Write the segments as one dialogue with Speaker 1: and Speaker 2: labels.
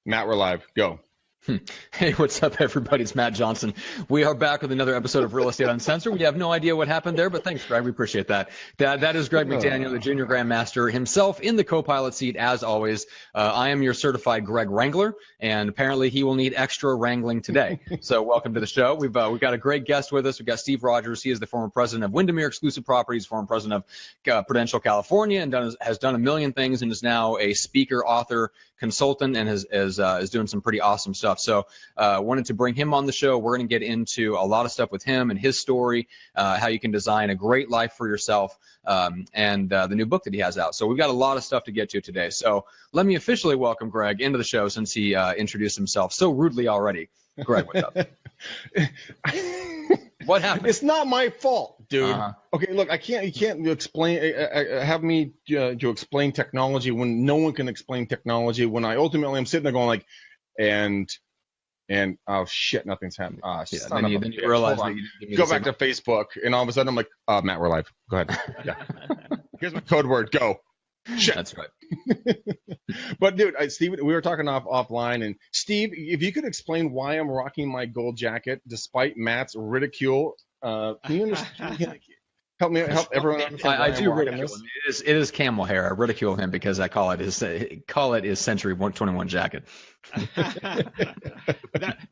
Speaker 1: Matt, we're live. Go.
Speaker 2: Hey, what's up, everybody? It's Matt Johnson. We are back with another episode of Real Estate Uncensored. We have no idea what happened there, but thanks, Greg. We appreciate that. That is Greg McDaniel, the junior grandmaster himself in the co-pilot seat, as always. I am your certified Greg Wrangler, and apparently he will need extra wrangling today. So welcome to the show. We've got a great guest with us. We've got Steve Rodgers. He is the former president of Windermere Exclusive Properties, former president of Prudential California, and has done a million things, and is now a speaker, author, consultant, and is doing some pretty awesome stuff. So wanted to bring him on the show. We're going to get into a lot of stuff with him and his story, how you can design a great life for yourself, and the new book that he has out. So we've got a lot of stuff to get to today. So let me officially welcome Greg into the show since he introduced himself so rudely already. Greg, what's up? What happened?
Speaker 1: It's not my fault, dude.
Speaker 2: Uh-huh.
Speaker 1: Okay, look, you can't explain, have me to explain technology when no one can explain technology. When I ultimately am sitting there going like, and oh shit, nothing's happening.
Speaker 2: Yeah, then you realize that you didn't
Speaker 1: go back to Facebook, and all of a sudden I'm like, Matt, we're live. Go ahead. Yeah. Here's my code word. Go. Shit.
Speaker 2: That's right.
Speaker 1: But dude, Steve, we were talking offline, and Steve, if you could explain why I'm rocking my gold jacket despite Matt's ridicule, can you understand? Help everyone understand.
Speaker 2: I do ridicule him. It is camel hair. I ridicule him because I call it his Century 121 jacket.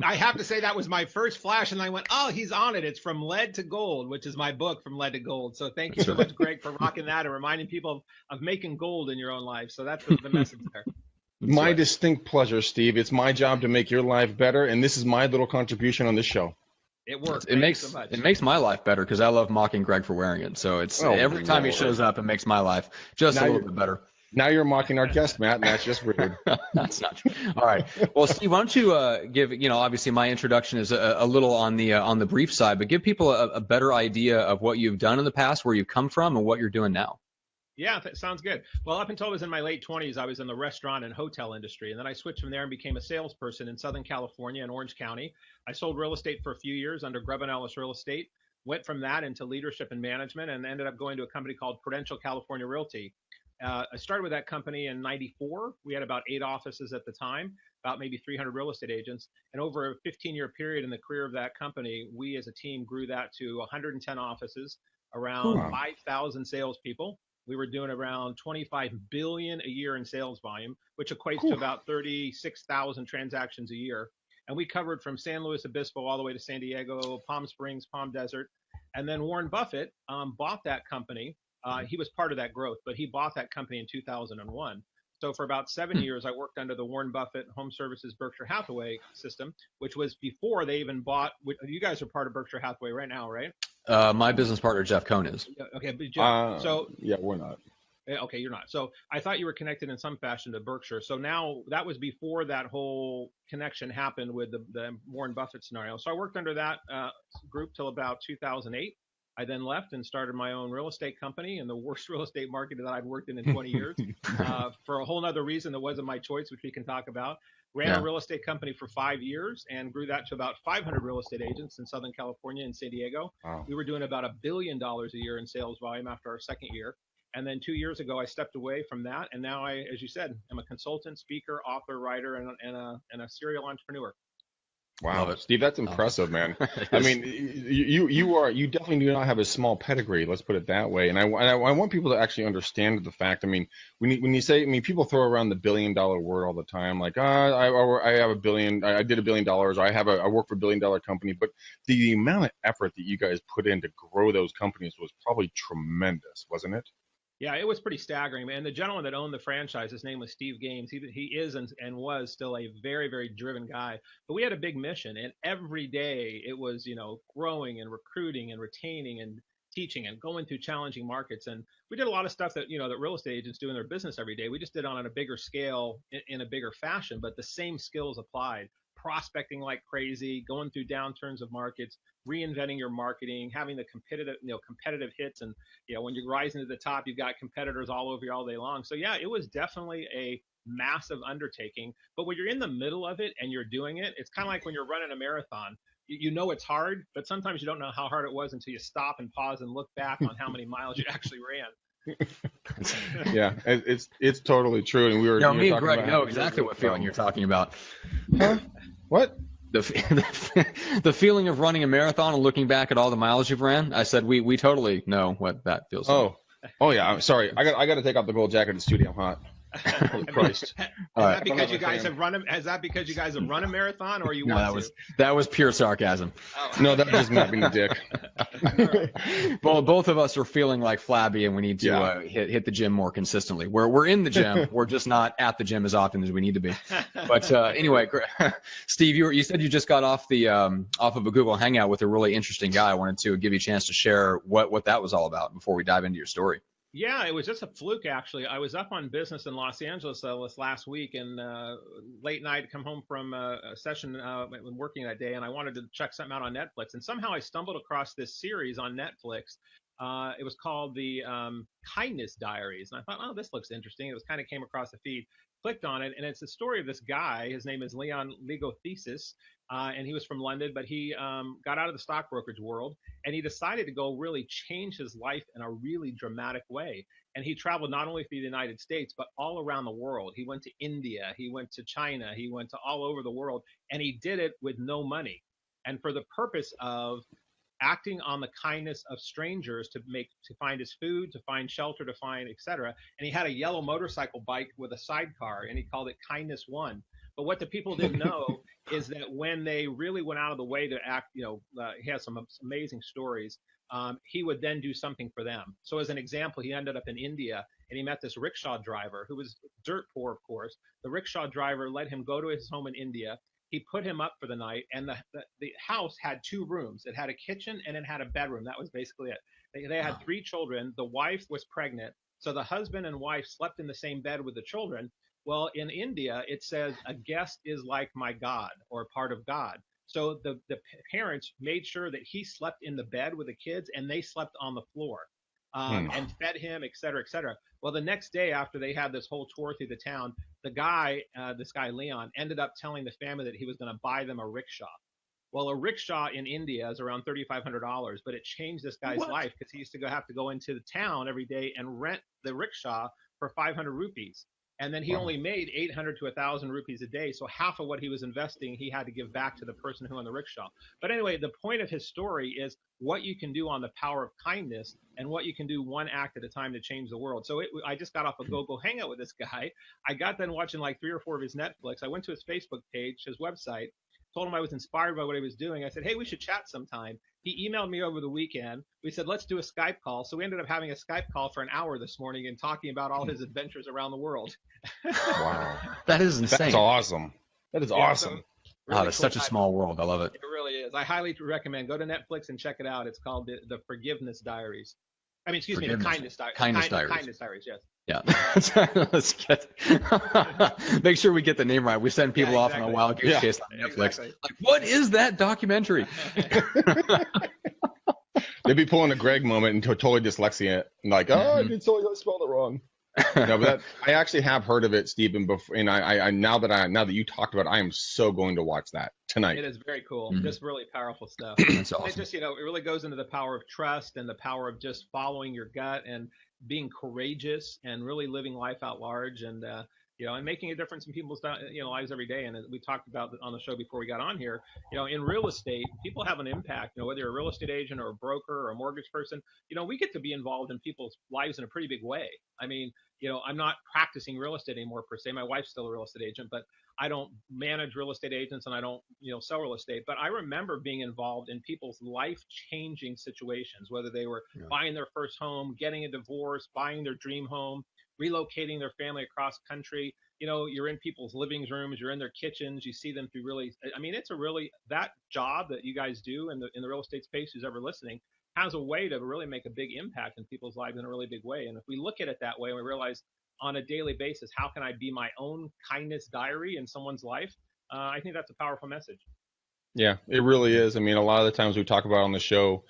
Speaker 3: I have to say that was my first flash, and I went, "Oh, he's on it." It's From Lead to Gold, which is my book, From Lead to Gold. So thank you so much, Greg, for rocking that and reminding people of making gold in your own life. So that's the message there.
Speaker 1: My distinct pleasure, Steve. It's my job to make your life better, and this is my little contribution on this show.
Speaker 3: It works.
Speaker 2: It makes my life better because I love mocking Greg for wearing it. So it's every time he shows up, it makes my life just a little bit better.
Speaker 1: Now you're mocking our guest, Matt, and that's just rude.
Speaker 2: That's not true. All right. Well, Steve, why don't you give, obviously my introduction is a little on the brief side, but give people a better idea of what you've done in the past, where you've come from, and what you're doing now.
Speaker 3: Yeah, that sounds good. Well, up until I was in my late 20s, I was in the restaurant and hotel industry. And then I switched from there and became a salesperson in Southern California in Orange County. I sold real estate for a few years under Grubb & Ellis Real Estate, went from that into leadership and management, and ended up going to a company called Prudential California Realty. I started with that company in '94. We had about 8 offices at the time, about maybe 300 real estate agents. And over a 15-year period in the career of that company, we as a team grew that to 110 offices, around 5,000 salespeople. We were doing around 25 billion a year in sales volume, which equates to about 36,000 transactions a year. And we covered from San Luis Obispo all the way to San Diego, Palm Springs, Palm Desert. And then Warren Buffett bought that company. He was part of that growth, but he bought that company in 2001. So for about 7 years, I worked under the Warren Buffett Home Services Berkshire Hathaway system, which was before they even bought. You guys are part of Berkshire Hathaway right now, right?
Speaker 2: My business partner, Jeff Cohn, is.
Speaker 3: Okay, but Jeff,
Speaker 1: yeah, we're not.
Speaker 3: Okay, you're not. So I thought you were connected in some fashion to Berkshire. So now that was before that whole connection happened with the Warren Buffett scenario. So I worked under that group till about 2008. I then left and started my own real estate company in the worst real estate market that I'd worked in 20 years for a whole other reason that wasn't my choice, which we can talk about. Ran a real estate company for 5 years and grew that to about 500 real estate agents in Southern California and San Diego. Wow. We were doing about $1 billion a year in sales volume after our second year. And then 2 years ago, I stepped away from that. And now I, as you said, am a consultant, speaker, author, writer, and a serial entrepreneur.
Speaker 1: Wow, Steve, that's impressive, man. I mean, you definitely do not have a small pedigree. Let's put it that way. And I want people to actually understand the fact. I mean, when you say, I mean, people throw around the $1 billion word all the time, like, I have a billion, I did $1 billion, or I work for $1 billion company. But the amount of effort that you guys put in to grow those companies was probably tremendous, wasn't it?
Speaker 3: Yeah, it was pretty staggering, man. The gentleman that owned the franchise, his name was Steve Gaines. He is and was still a very, very driven guy. But we had a big mission, and every day it was, growing and recruiting and retaining and teaching and going through challenging markets. And we did a lot of stuff that, that real estate agents do in their business every day. We just did it on a bigger scale in a bigger fashion, but the same skills applied. Prospecting like crazy, going through downturns of markets, reinventing your marketing, having the competitive hits, and when you're rising to the top, you've got competitors all over you all day long. So yeah, it was definitely a massive undertaking. But when you're in the middle of it and you're doing it, it's kind of like when you're running a marathon. You know it's hard, but sometimes you don't know how hard it was until you stop and pause and look back on how many miles you actually ran.
Speaker 1: Yeah, it's totally true. And we were,
Speaker 2: No,
Speaker 1: you were
Speaker 2: me and
Speaker 1: talking
Speaker 2: Greg
Speaker 1: about
Speaker 2: know
Speaker 1: how
Speaker 2: exactly what feeling you're talking about.
Speaker 1: Huh? What?
Speaker 2: The feeling of running a marathon and looking back at all the miles you've ran. I said we totally know what that feels like.
Speaker 1: Oh yeah. I'm sorry. I got to take off the gold jacket. It's too damn hot. Holy Christ.
Speaker 3: Is that because you guys have run a marathon, or you
Speaker 2: No,
Speaker 3: want
Speaker 2: that was pure sarcasm.
Speaker 1: No, that was just Matt being a dick.
Speaker 2: Well, both of us are feeling like flabby, and we need to hit the gym more consistently. We're in the gym, we're just not at the gym as often as we need to be. But anyway, Steve, you said you just got off of a Google Hangout with a really interesting guy. I wanted to give you a chance to share what that was all about before we dive into your story.
Speaker 3: Yeah, it was just a fluke, actually. I was up on business in Los Angeles this last week, and late night, come home from a session working that day, and I wanted to check something out on Netflix. And somehow I stumbled across this series on Netflix. It was called the Kindness Diaries. And I thought, oh, this looks interesting. It was kind of came across the feed, clicked on it, and it's the story of this guy. His name is Leon Ligothesis, and he was from London, but he got out of the stock brokerage world, and he decided to go really change his life in a really dramatic way. And he traveled not only through the United States, but all around the world. He went to India, he went to China, he went to all over the world, and he did it with no money. And for the purpose of acting on the kindness of strangers to find his food, to find shelter, to find etc. And he had a yellow motorcycle bike with a sidecar, and he called it Kindness One. But what the people didn't know is that when they really went out of the way to act, he has some amazing stories. He would then do something for them. So as an example, he ended up in India, and he met this rickshaw driver who was dirt poor, of course. The rickshaw driver let him go to his home in India. He put him up for the night, and the house had 2 rooms. It had a kitchen and it had a bedroom. That was basically it. They had 3 children. The wife was pregnant, so the husband and wife slept in the same bed with the children. Well, in India, it says a guest is like my God, or part of God. So the parents made sure that he slept in the bed with the kids, and they slept on the floor. And fed him, et cetera, et cetera. Well, the next day after they had this whole tour through the town, this guy Leon, ended up telling the family that he was going to buy them a rickshaw. Well, a rickshaw in India is around $3,500, but it changed this guy's life because he used to have to go into the town every day and rent the rickshaw for 500 rupees. And then he only made 800 to 1,000 rupees a day. So half of what he was investing, he had to give back to the person who owned the rickshaw. But anyway, the point of his story is what you can do on the power of kindness and what you can do one act at a time to change the world. So I just got off a Go Hangout with this guy. I got done watching like 3 or 4 of his Netflix. I went to his Facebook page, his website, told him I was inspired by what he was doing. I said, hey, we should chat sometime. He emailed me over the weekend. We said, let's do a Skype call. So we ended up having a Skype call for an hour this morning and talking about all his adventures around the world.
Speaker 1: Wow.
Speaker 2: That is insane.
Speaker 1: That's awesome. That is awesome.
Speaker 3: So really
Speaker 2: It's such a small world. I love it.
Speaker 3: It really is. I highly recommend. Go to Netflix and check it out. It's called the Forgiveness Diaries. I mean, excuse me, the Kindness Diaries.
Speaker 2: Kindness Diaries.
Speaker 3: Kindness Diaries, yes.
Speaker 2: Yeah. Let's make sure we get the name right. We send people off on a wild goose chase on Netflix.
Speaker 3: Exactly.
Speaker 2: Like, what is that documentary?
Speaker 1: They'd be pulling a Greg moment and totally dyslexia, and like, I spelled it wrong. No, but I actually have heard of it, Stephen. Before, and I now that you talked about it, I am so going to watch that tonight.
Speaker 3: It is very cool. Just really powerful stuff.
Speaker 2: That's awesome.
Speaker 3: It just, it really goes into the power of trust and the power of just following your gut and being courageous and really living life out large and and making a difference in people's lives every day. And we talked about on the show before we got on here, in real estate, people have an impact. Whether you're a real estate agent or a broker or a mortgage person, we get to be involved in people's lives in a pretty big way. I mean, I'm not practicing real estate anymore per se. My wife's still a real estate agent, but I don't manage real estate agents and I don't, sell real estate. But I remember being involved in people's life-changing situations, whether they were buying their first home, getting a divorce, buying their dream home, relocating their family across country. You're in people's living rooms, you're in their kitchens, you see them through it's a really, that job that you guys do in the real estate space, who's ever listening, has a way to really make a big impact in people's lives in a really big way. And if we look at it that way and we realize on a daily basis, how can I be my own kindness diary in someone's life? I think that's a powerful message.
Speaker 1: Yeah, it really is. I mean, a lot of the times we talk about on the show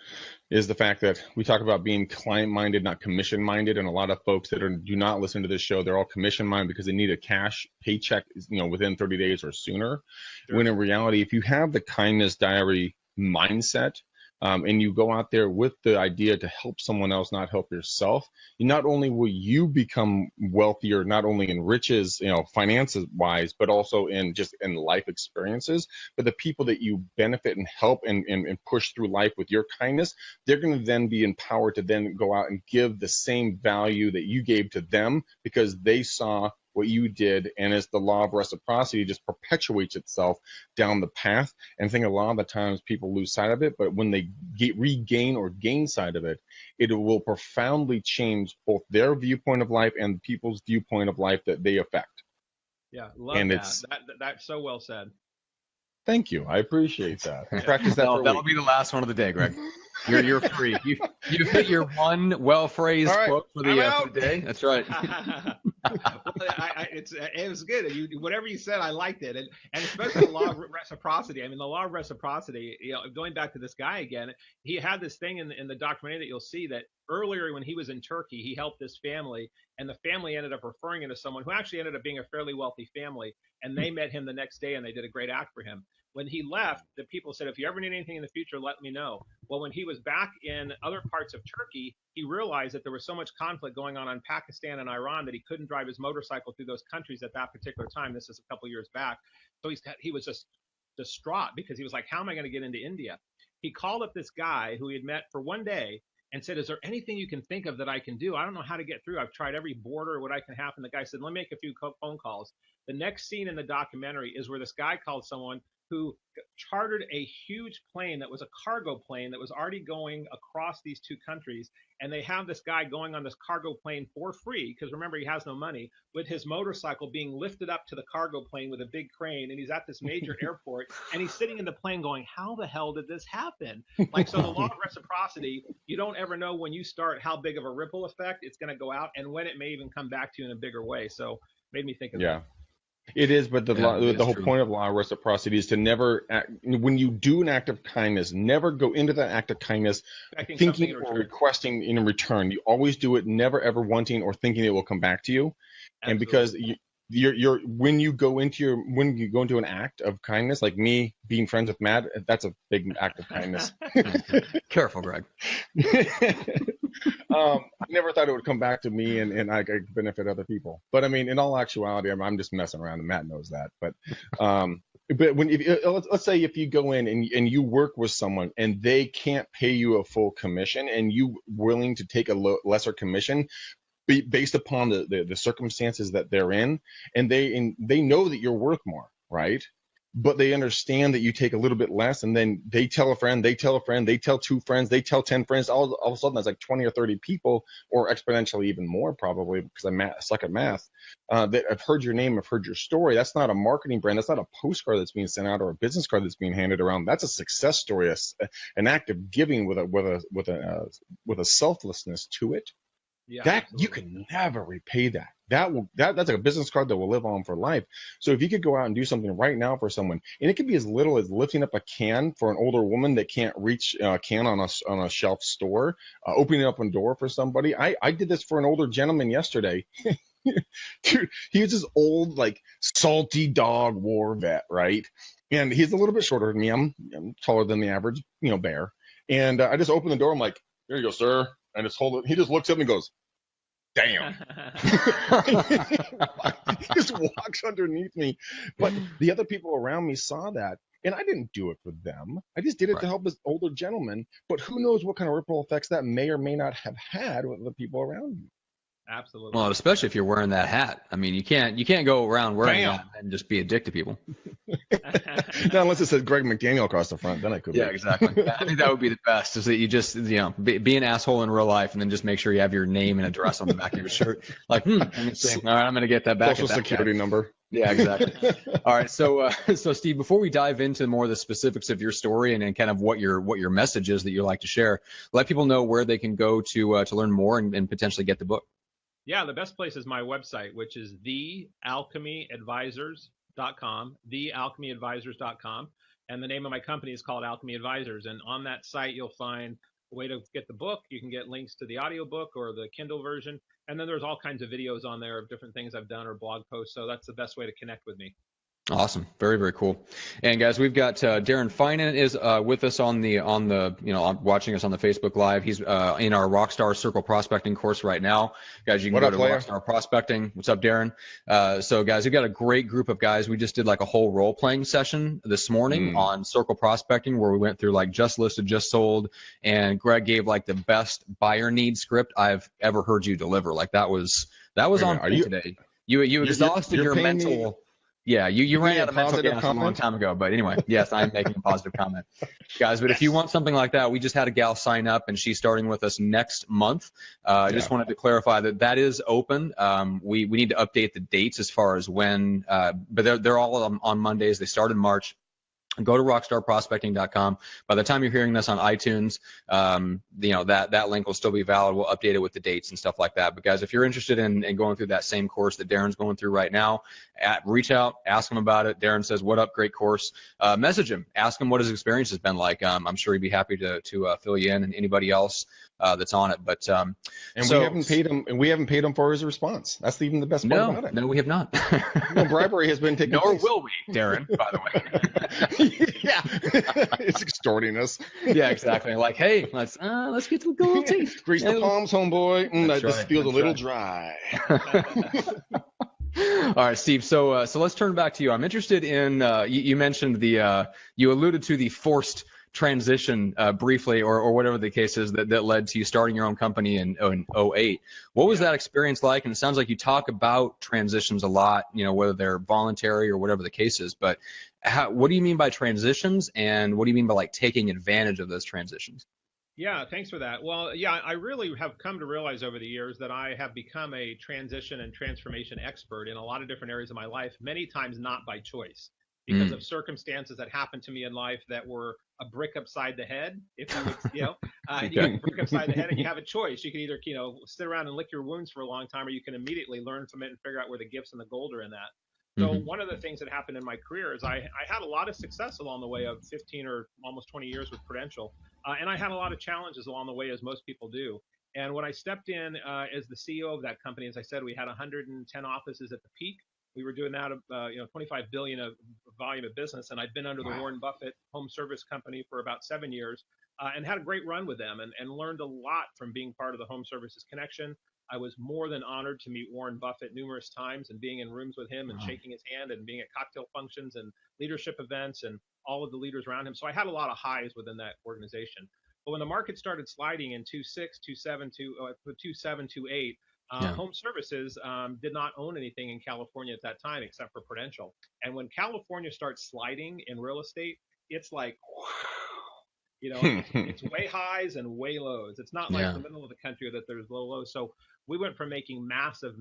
Speaker 1: is the fact that we talk about being client-minded, not commission-minded. And a lot of folks that do not listen to this show, they're all commission-minded because they need a cash paycheck, within 30 days or sooner. Sure. When in reality, if you have the kindness diary mindset, and you go out there with the idea to help someone else, not help yourself, not only will you become wealthier, not only in riches, finances wise, but also in just in life experiences. But the people that you benefit and help and push through life with your kindness, they're going to then be empowered to then go out and give the same value that you gave to them because they saw what you did. And as the law of reciprocity just perpetuates itself down the path. And I think a lot of the times people lose sight of it, but when they regain or gain sight of it, it will profoundly change both their viewpoint of life and people's viewpoint of life that they affect.
Speaker 3: Yeah, love
Speaker 1: and
Speaker 3: that. That's so well said.
Speaker 1: Thank you. I appreciate that. I practice that for a
Speaker 2: That'll
Speaker 1: week.
Speaker 2: be the last one of the day, Greg. You're free. You hit your one well-phrased quote for the day. That's right.
Speaker 3: It was good. Whatever you said, I liked it, and especially the law of reciprocity. I mean, the law of reciprocity. Going back to this guy again, he had this thing in the documentary that you'll see that earlier when he was in Turkey, he helped this family, and the family ended up referring him to someone who actually ended up being a fairly wealthy family, and they met him the next day, and they did a great act for him. When he left, the people said, if you ever need anything in the future, let me know. Well, when he was back in other parts of Turkey, he realized that there was so much conflict going on in Pakistan and Iran that he couldn't drive his motorcycle through those countries at that particular time. This is a couple years back. So he was just distraught because he was like, how am I going to get into India? He called up this guy who he had met for one day and said, is there anything you can think of that I can do? I don't know how to get through. I've tried every border, what I can happen. The guy said, let me make a few phone calls. The next scene in the documentary is where this guy called someone who chartered a huge plane that was a cargo plane that was already going across these two countries. And they have this guy going on this cargo plane for free, because remember, he has no money, with his motorcycle being lifted up to the cargo plane with a big crane. And he's at this major airport, and he's sitting in the plane going, how the hell did this happen? Like, so the law of reciprocity, you don't ever know when you start how big of a ripple effect it's going to go out, and when it may even come back to you in a bigger way. So made me think of that.
Speaker 1: It is, but the whole point of law of reciprocity is to never, when you do an act of kindness, never go into that act of kindness thinking or requesting in return. You always do it, never ever wanting or thinking it will come back to you. Absolutely. And because when you go into an act of kindness, like me being friends with Matt, that's a big act of kindness.
Speaker 2: Careful, Greg.
Speaker 1: I never thought it would come back to me and I could benefit other people. But I mean, in all actuality, I'm just messing around, and Matt knows that. But let's say if you go in and you work with someone and they can't pay you a full commission, and you willing to take a lesser commission based upon the circumstances that they're in, and they know that you're worth more, right? But they understand that you take a little bit less, and then they tell a friend, they tell a friend, they tell two friends, they tell 10 friends. All of a sudden, that's like 20 or 30 people, or exponentially even more probably, because I suck at math, that have heard your name, have heard your story. That's not a marketing brand. That's not a postcard that's being sent out or a business card that's being handed around. That's a success story, an act of giving with a selflessness to it. Yeah, that absolutely. You can never repay that. That's like a business card that will live on for life. So if you could go out and do something right now for someone, and it could be as little as lifting up a can for an older woman that can't reach a can on a shelf store, opening up a door for somebody. I did this for an older gentleman yesterday. Dude, he was this old, like, salty dog war vet, right? And he's a little bit shorter than me. I'm taller than the average, bear. And I just opened the door. I'm like, here you go, sir. And just hold it. He just looks at me and goes, damn. He just walks underneath me. But the other people around me saw that, and I didn't do it for them. I just did it to help this older gentleman. But who knows what kind of ripple effects that may or may not have had with the people around you.
Speaker 3: Absolutely.
Speaker 2: Well, especially if you're wearing that hat. I mean, you can't go around wearing that and just be a dick to people.
Speaker 1: Not unless it says Greg McDaniel across the front, then I could.
Speaker 2: Yeah, exactly. I think that would be the best, is that you just, be an asshole in real life, and then just make sure you have your name and address on the back of your shirt. Like, let me see. All right, I'm going to get that back.
Speaker 1: Social security number.
Speaker 2: Yeah, exactly. All right. So Steve, before we dive into more of the specifics of your story and kind of what your message is that you like to share, let people know where they can go to learn more and potentially get the book.
Speaker 3: Yeah, the best place is my website, which is thealchemyadvisors.com, thealchemyadvisors.com. And the name of my company is called Alchemy Advisors. And on that site, you'll find a way to get the book. You can get links to the audiobook or the Kindle version. And then there's all kinds of videos on there of different things I've done or blog posts. So that's the best way to connect with me.
Speaker 2: Awesome. Very, very cool. And guys, we've got Darren Finan is with us on the watching us on the Facebook Live. He's in our Rockstar Circle Prospecting course right now. Guys, you can go to Rockstar Prospecting. What's up, Darren? So guys, we've got a great group of guys. We just did like a whole role playing session this morning on Circle Prospecting where we went through like just listed, just sold, and Greg gave like the best buyer need script I've ever heard you deliver. Like that was on point today. You exhausted your mental. Yeah, you ran out of mental gas a long time ago. But anyway, yes, I'm making a positive comment. Guys, but if you want something like that, we just had a gal sign up, and she's starting with us next month. I just wanted to clarify that is open. We need to update the dates as far as when, but they're all on Mondays. They start in March. Go to rockstarprospecting.com. By the time you're hearing this on iTunes, that link will still be valid. We'll update it with the dates and stuff like that. But guys, if you're interested in going through that same course that Darren's going through right now, reach out, ask him about it. Darren says, "What up? Great course." Message him, ask him what his experience has been like. I'm sure he'd be happy to fill you in, and anybody else that's on it. But
Speaker 1: we haven't paid him, and we haven't paid him for his response. That's even the best part about it.
Speaker 2: No, we have not.
Speaker 1: No bribery has been taken.
Speaker 2: Nor will we, Darren. By the way.
Speaker 1: Yeah, it's extorting us.
Speaker 2: Yeah, exactly. Like, hey, let's get to go taste.
Speaker 1: Grease the palms, homeboy. That just feels a little dry.
Speaker 2: All right, Steve. So let's turn back to you. I'm interested in you mentioned you alluded to the forced transition briefly, or whatever the case is that led to you starting your own company in 2008. What was that experience like? And it sounds like you talk about transitions a lot, whether they're voluntary or whatever the case is. But what do you mean by transitions, and what do you mean by like taking advantage of those transitions?
Speaker 3: Yeah, thanks for that. Well, yeah, I really have come to realize over the years that I have become a transition and transformation expert in a lot of different areas of my life, many times not by choice, because of circumstances that happened to me in life that were a brick upside the head. If you would, you get a brick upside the head, and you have a choice. You can either, sit around and lick your wounds for a long time, or you can immediately learn from it and figure out where the gifts and the gold are in that. So one of the things that happened in my career is I had a lot of success along the way of 15 or almost 20 years with Prudential. And I had a lot of challenges along the way, as most people do. And when I stepped in as the CEO of that company, as I said, we had 110 offices at the peak. We were doing that, 25 billion of volume of business. And I'd been under the Warren Buffett home service company for about 7 years and had a great run with them and learned a lot from being part of the home services connection. I was more than honored to meet Warren Buffett numerous times and being in rooms with him and shaking his hand and being at cocktail functions and leadership events and all of the leaders around him. So I had a lot of highs within that organization. But when the market started sliding in 26, 27, 28, home services did not own anything in California at that time except for Prudential. And when California starts sliding in real estate, it's like, it's way highs and way lows. It's not like the middle of the country that there's low lows. So we went from making massive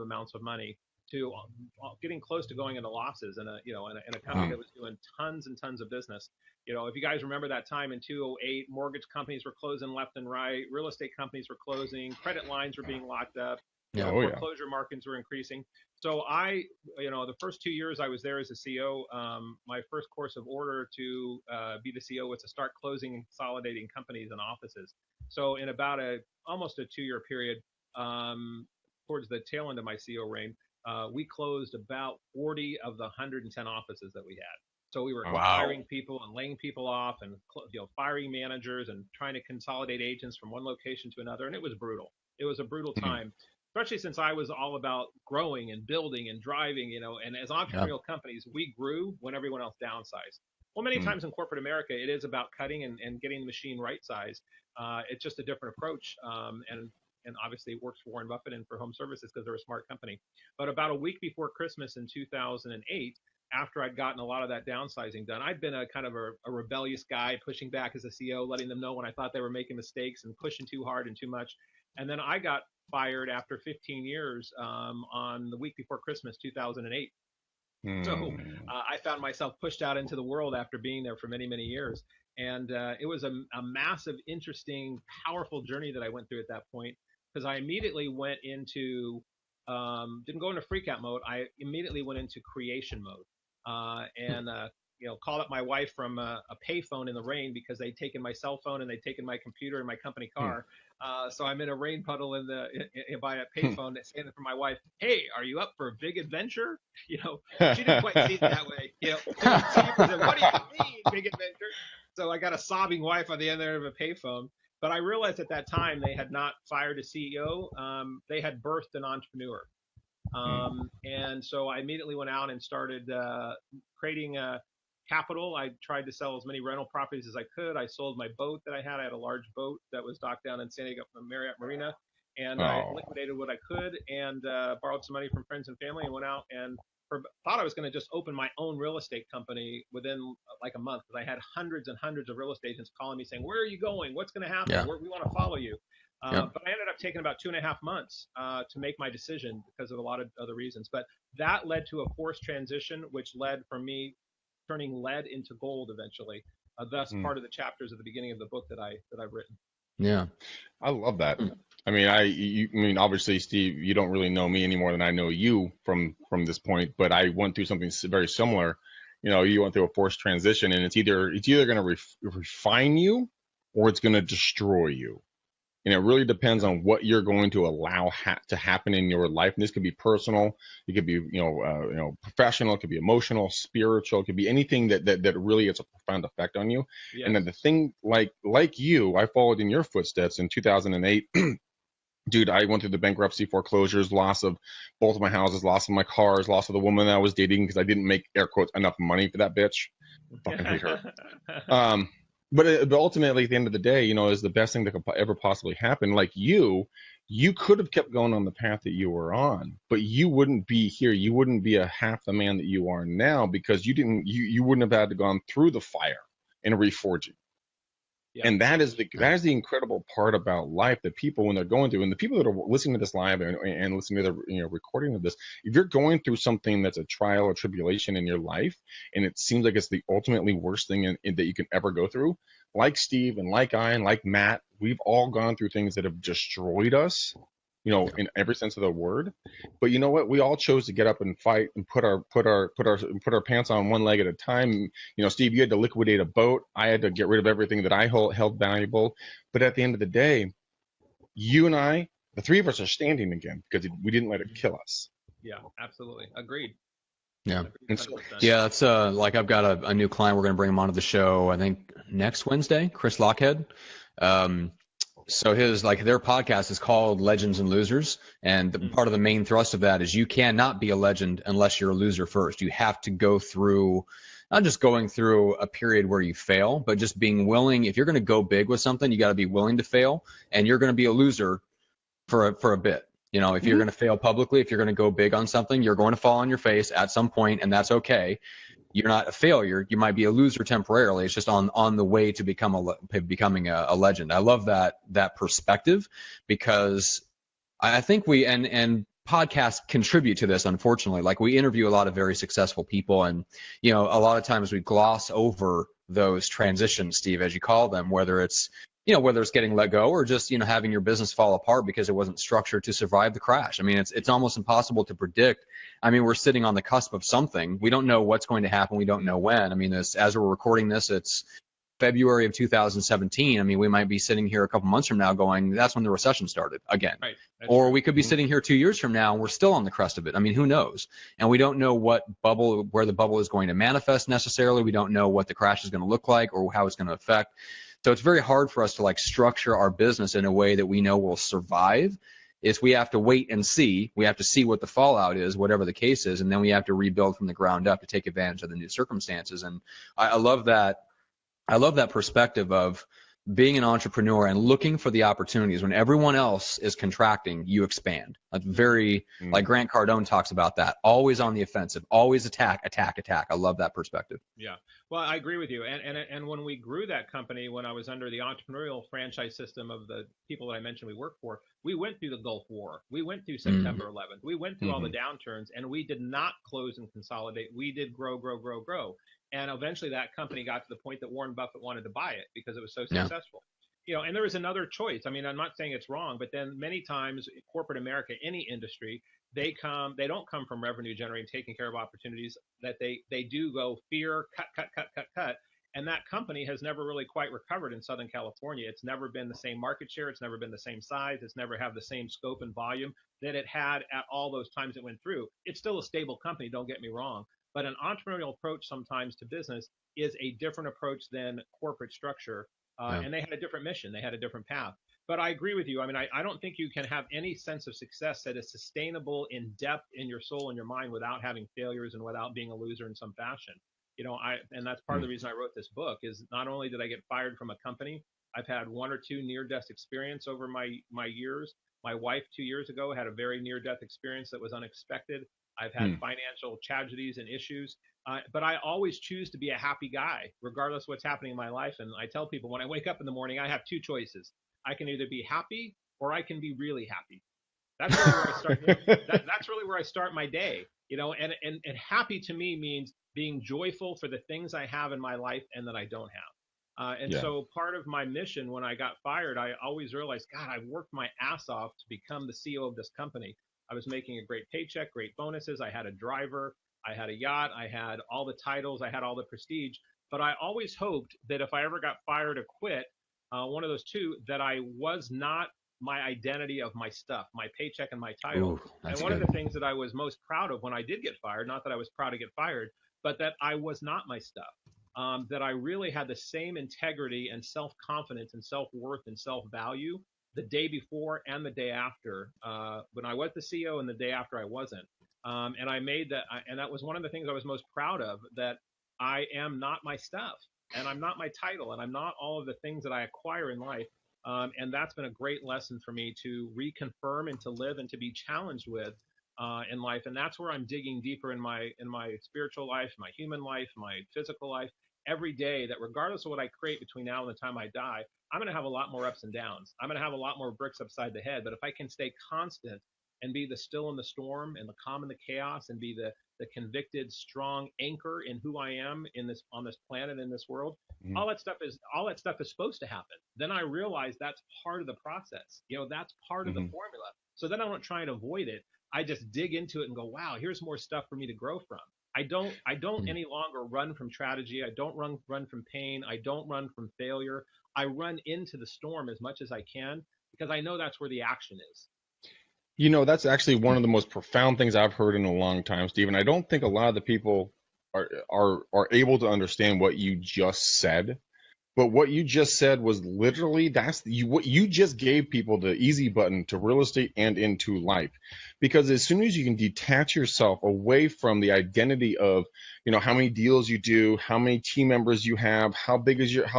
Speaker 3: amounts of money to getting close to going into losses in a company that was doing tons and tons of business. If you guys remember that time in 2008, mortgage companies were closing left and right, real estate companies were closing, credit lines were being locked up, foreclosure markets were increasing. So the first 2 years I was there as a CEO, my first course of order to be the CEO was to start closing and consolidating companies and offices. So in about almost a 2-year period, towards the tail end of my CEO reign, we closed about 40 of the 110 offices that we had. So we were firing people and laying people off and firing managers and trying to consolidate agents from one location to another. And it was brutal. It was a brutal time, especially since I was all about growing and building and driving, and as entrepreneurial companies, we grew when everyone else downsized. Well, many times in corporate America, it is about cutting and getting the machine right sized. It's just a different approach. And obviously it works for Warren Buffett and for home services because they're a smart company. But about a week before Christmas in 2008, after I'd gotten a lot of that downsizing done, I'd been a kind of a rebellious guy, pushing back as a CEO, letting them know when I thought they were making mistakes and pushing too hard and too much. And then I got fired after 15 years on the week before Christmas, 2008. So I found myself pushed out into the world after being there for many, many years. And it was a massive, interesting, powerful journey that I went through at that point, because I immediately went into, didn't go into freak out mode. I immediately went into creation mode. called up my wife from a payphone in the rain because they'd taken my cell phone and they'd taken my computer and my company car. So I'm in a rain puddle by a payphone saying for my wife, "Hey, are you up for a big adventure?" She didn't quite see it that way. What do you mean, big adventure? So I got a sobbing wife on the other end of a payphone. But I realized at that time they had not fired a CEO. They had birthed an entrepreneur. And so I immediately went out and started creating capital. I tried to sell as many rental properties as I could. I sold my boat that I had. I had a large boat that was docked down in San Diego from Marriott Marina. And I liquidated what I could and borrowed some money from friends and family and went out and thought I was going to just open my own real estate company within like a month because I had hundreds and hundreds of real estate agents calling me saying, "Where are you going? What's going to happen?
Speaker 2: Yeah.
Speaker 3: We want to follow you."
Speaker 2: Yep.
Speaker 3: But I ended up taking about 2.5 months to make my decision because of a lot of other reasons. But that led to a forced transition, which led for me turning lead into gold eventually. Thus, part of the chapters at the beginning of the book that I've written.
Speaker 2: Yeah,
Speaker 1: I love that. I mean, obviously, Steve, you don't really know me any more than I know you from this point, but I went through something very similar. You went through a forced transition, and it's either going to refine you or it's going to destroy you. And it really depends on what you're going to allow to happen in your life. And this could be personal, it could be professional, it could be emotional, spiritual, it could be anything that really has a profound effect on you. Yes. And then the thing, like you, I followed in your footsteps in 2008. Dude, I went through the bankruptcy, foreclosures, loss of both of my houses, loss of my cars, loss of the woman that I was dating because I didn't make, air quotes, enough money for that bitch. Fucking hate her. But ultimately, at the end of the day, is the best thing that could ever possibly happen. Like you could have kept going on the path that you were on, but you wouldn't be here. You wouldn't be a half the man that you are now because you wouldn't have had to gone through the fire and reforging. Yeah. And that is the incredible part about life that people, when they're going through, and the people that are listening to this live and listening to the recording of this, if you're going through something that's a trial or tribulation in your life, and it seems like it's the ultimately worst thing that you can ever go through, like Steve and like I and like Matt, we've all gone through things that have destroyed us, in every sense of the word. But you know what? We all chose to get up and fight and put our pants on one leg at a time. Steve, you had to liquidate a boat. I had to get rid of everything that I held valuable. But at the end of the day, you and I, the three of us, are standing again because we didn't let it kill us.
Speaker 3: Yeah, absolutely. Agreed.
Speaker 2: Yeah. Yeah, that's like I've got a new client. We're going to bring him onto the show, I think, next Wednesday, Chris Lockhead. So their podcast is called Legends and Losers. And part of the main thrust of that is you cannot be a legend unless you're a loser first. You have to go through, not just going through a period where you fail, but just being willing. If you're going to go big with something, you got to be willing to fail, and you're going to be a loser for a bit. If you're going to fail publicly, if you're going to go big on something, you're going to fall on your face at some point, and that's okay. You're not a failure. You might be a loser temporarily. It's just on the way to becoming a legend. I love that perspective because I think and podcasts contribute to this, unfortunately. Like, we interview a lot of very successful people, and a lot of times we gloss over those transitions, Steve, as you call them, whether it's getting let go or just, having your business fall apart because it wasn't structured to survive the crash. I mean, it's almost impossible to predict. I mean, we're sitting on the cusp of something. We don't know what's going to happen. We don't know when. I mean, as we're recording this, it's February of 2017. I mean, we might be sitting here a couple months from now going, that's when the recession started again. Right. Or we could be sitting here 2 years from now and we're still on the crest of it. I mean, who knows? And we don't know where the bubble is going to manifest necessarily. We don't know what the crash is going to look like or how it's going to affect. So it's very hard for us to structure our business in a way that we know will survive. We have to wait and see. We have to see what the fallout is, whatever the case is, and then we have to rebuild from the ground up to take advantage of the new circumstances. And I love that. I love that perspective of being an entrepreneur and looking for the opportunities. When everyone else is contracting, you expand. Like Grant Cardone talks about that. Always on the offensive, always attack. I love that perspective.
Speaker 3: Yeah, well, I agree with you. And when we grew that company, when I was under the entrepreneurial franchise system of the people that I mentioned we worked for, we went through the Gulf War. We went through September 11th. We went through all the downturns, and we did not close and consolidate. We did grow. And eventually that company got to the point that Warren Buffett wanted to buy it because it was so successful. And there was another choice. I mean, I'm not saying it's wrong, but then many times corporate America, any industry, they don't come from revenue generating, taking care of opportunities, that they do go fear, cut. And that company has never really quite recovered in Southern California. It's never been the same market share. It's never been the same size. It's never had the same scope and volume that it had at all those times it went through. It's still a stable company, don't get me wrong. But an entrepreneurial approach sometimes to business is a different approach than corporate structure. And they had a different mission. They had a different path. But I agree with you. I mean, I don't think you can have any sense of success that is sustainable in depth in your soul and your mind without having failures and without being a loser in some fashion. And that's part of the reason I wrote this book is not only did I get fired from a company, I've had 1 or 2 near-death experience over my years. My wife 2 years ago had a very near-death experience that was unexpected. I've had financial tragedies and issues, but I always choose to be a happy guy, regardless of what's happening in my life. And I tell people when I wake up in the morning, I have 2 choices. I can either be happy or I can be really happy. That's really where I start. That's really where I start my day. And happy to me means being joyful for the things I have in my life and that I don't have. So part of my mission when I got fired, I always realized, God, I worked my ass off to become the CEO of this company. I was making a great paycheck, great bonuses. I had a driver. I had a yacht. I had all the titles. I had all the prestige. But I always hoped that if I ever got fired or quit, one of those two, that I was not my identity of my stuff, my paycheck and my title.
Speaker 2: Ooh,
Speaker 3: and one of the things that I was most proud of when I did get fired, not that I was proud to get fired, but that I was not my stuff, that I really had the same integrity and self-confidence and self-worth and self-value the day before and the day after, when I was the CEO and the day after I wasn't. And I made that, and that was one of the things I was most proud of, that I am not my stuff, and I'm not my title, and I'm not all of the things that I acquire in life. And that's been a great lesson for me to reconfirm and to live and to be challenged with in life. And that's where I'm digging deeper in my spiritual life, my human life, my physical life, every day, that regardless of what I create between now and the time I die, I'm going to have a lot more ups and downs. I'm going to have a lot more bricks upside the head. But if I can stay constant and be the still in the storm and the calm in the chaos and be the convicted, strong anchor in who I am on this planet, in this world, all that stuff is supposed to happen. Then I realize that's part of the process. That's part of the formula. So then I don't try and avoid it. I just dig into it and go, wow, here's more stuff for me to grow from. I don't any longer run from tragedy. I don't run from pain. I don't run from failure. I run into the storm as much as I can because I know that's where the action is.
Speaker 1: That's actually one of the most profound things I've heard in a long time, Stephen. I don't think a lot of the people are able to understand what you just said. But what you just said was literally what you just gave people the easy button to real estate and into life. Because as soon as you can detach yourself away from the identity of, how many deals you do, how many team members you have, how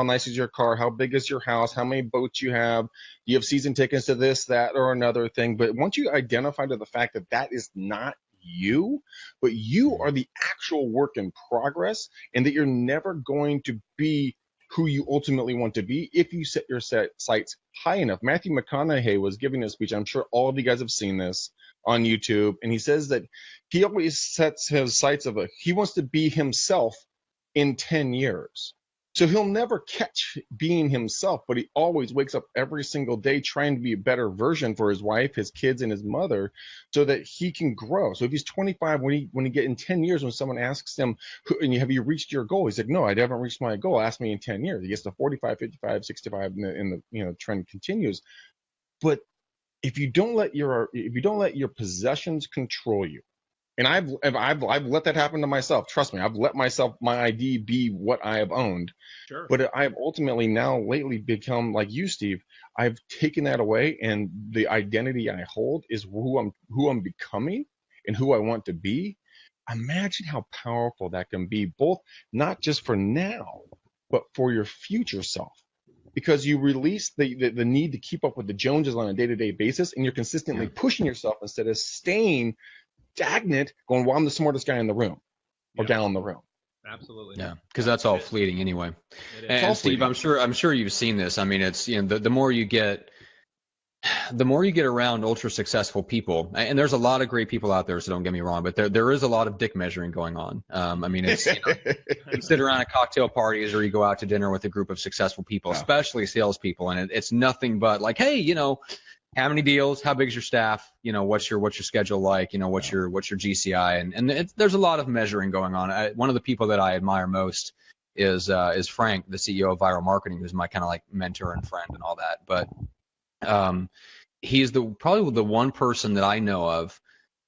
Speaker 1: nice is your car, how big is your house, how many boats you have, you have season tickets to this, that, or another thing. But once you identify to the fact that that is not you, but you are the actual work in progress, and that you're never going to be who you ultimately want to be if you set your sights high enough. Matthew McConaughey was giving a speech. I'm sure all of you guys have seen this on YouTube. And he says that he always sets his sights he wants to be himself in 10 years. So he'll never catch being himself, but he always wakes up every single day trying to be a better version for his wife, his kids, and his mother so that he can grow. So if he's 25, when he get in 10 years, when someone asks him, have you reached your goal? He's like, no, I haven't reached my goal. Ask me in 10 years. He gets to 45, 55, 65, and the trend continues. But if you don't let your possessions control you, and I've let that happen to myself. Trust me, I've let my ID be what I have owned.
Speaker 3: Sure.
Speaker 1: But I've ultimately now lately become like you, Steve. I've taken that away, and the identity I hold is who I'm becoming and who I want to be. Imagine how powerful that can be, both not just for now, but for your future self. Because you release the need to keep up with the Joneses on a day-to-day basis, and you're consistently pushing yourself instead of staying stagnant, going, well, I'm the smartest guy in the room or gal in the room.
Speaker 3: Absolutely.
Speaker 2: Yeah, because that's all fleeting anyway.
Speaker 3: And
Speaker 2: Steve, I'm sure you've seen this. I mean, it's the more you get around ultra successful people, and there's a lot of great people out there, so don't get me wrong, but there is a lot of dick measuring going on. I mean, it's you sit around at cocktail parties or you go out to dinner with a group of successful people, especially salespeople, and it's nothing but like, hey, how many deals, how big is your staff, what's your schedule like, what's your GCI, and there's a lot of measuring going on. One of the people that I admire most is Frank, the CEO of Viral Marketing, who's my kind of like mentor and friend and all that. But he's probably the one person that I know of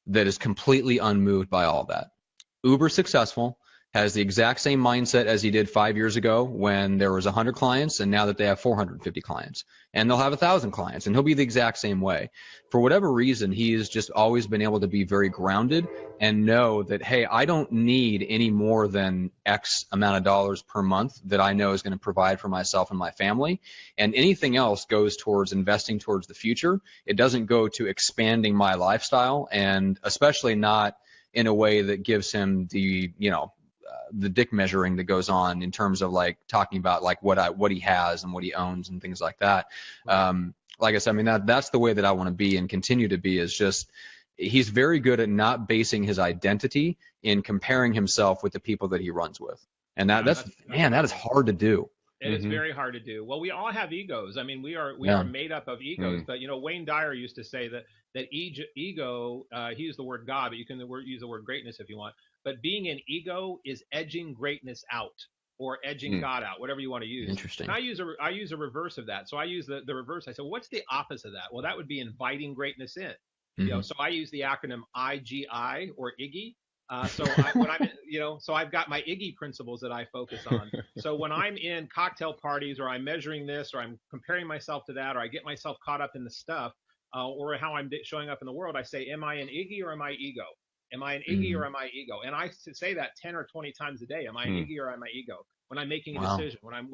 Speaker 2: that is completely unmoved by all of that. Uber successful, has the exact same mindset as he did 5 years ago when there was 100 clients, and now that they have 450 clients, and they'll have 1,000 clients, and he'll be the exact same way. For whatever reason, he's just always been able to be very grounded and know that, hey, I don't need any more than X amount of dollars per month that I know is going to provide for myself and my family, and anything else goes towards investing towards the future. It doesn't go to expanding my lifestyle, and especially not in a way that gives him the dick measuring that goes on in terms of like talking about like what he has and what he owns and things like that. Like I said, I mean, that's the way that I want to be and continue to be, is just he's very good at not basing his identity in comparing himself with the people that he runs with. And that is hard to do.
Speaker 3: It is very hard to do. Well, we all have egos. I mean, we are made up of egos. But Wayne Dyer used to say that ego. He used the word God, but you can use the word greatness if you want. But being an ego is edging greatness out or edging God out, whatever you want to use.
Speaker 2: Interesting.
Speaker 3: And I use a reverse of that. So I use the reverse. I said, what's the opposite of that? Well, that would be inviting greatness in. So I use the acronym IGI or IGGY. So I've got my IGGY principles that I focus on. So when I'm in cocktail parties, or I'm measuring this, or I'm comparing myself to that, or I get myself caught up in the stuff, or how I'm showing up in the world, I say, am I an IGGY or am I ego? Am I an IGGY or am I ego? And I say that 10 or 20 times a day. Am I an IGGY or am I ego? When I'm making a decision, when I'm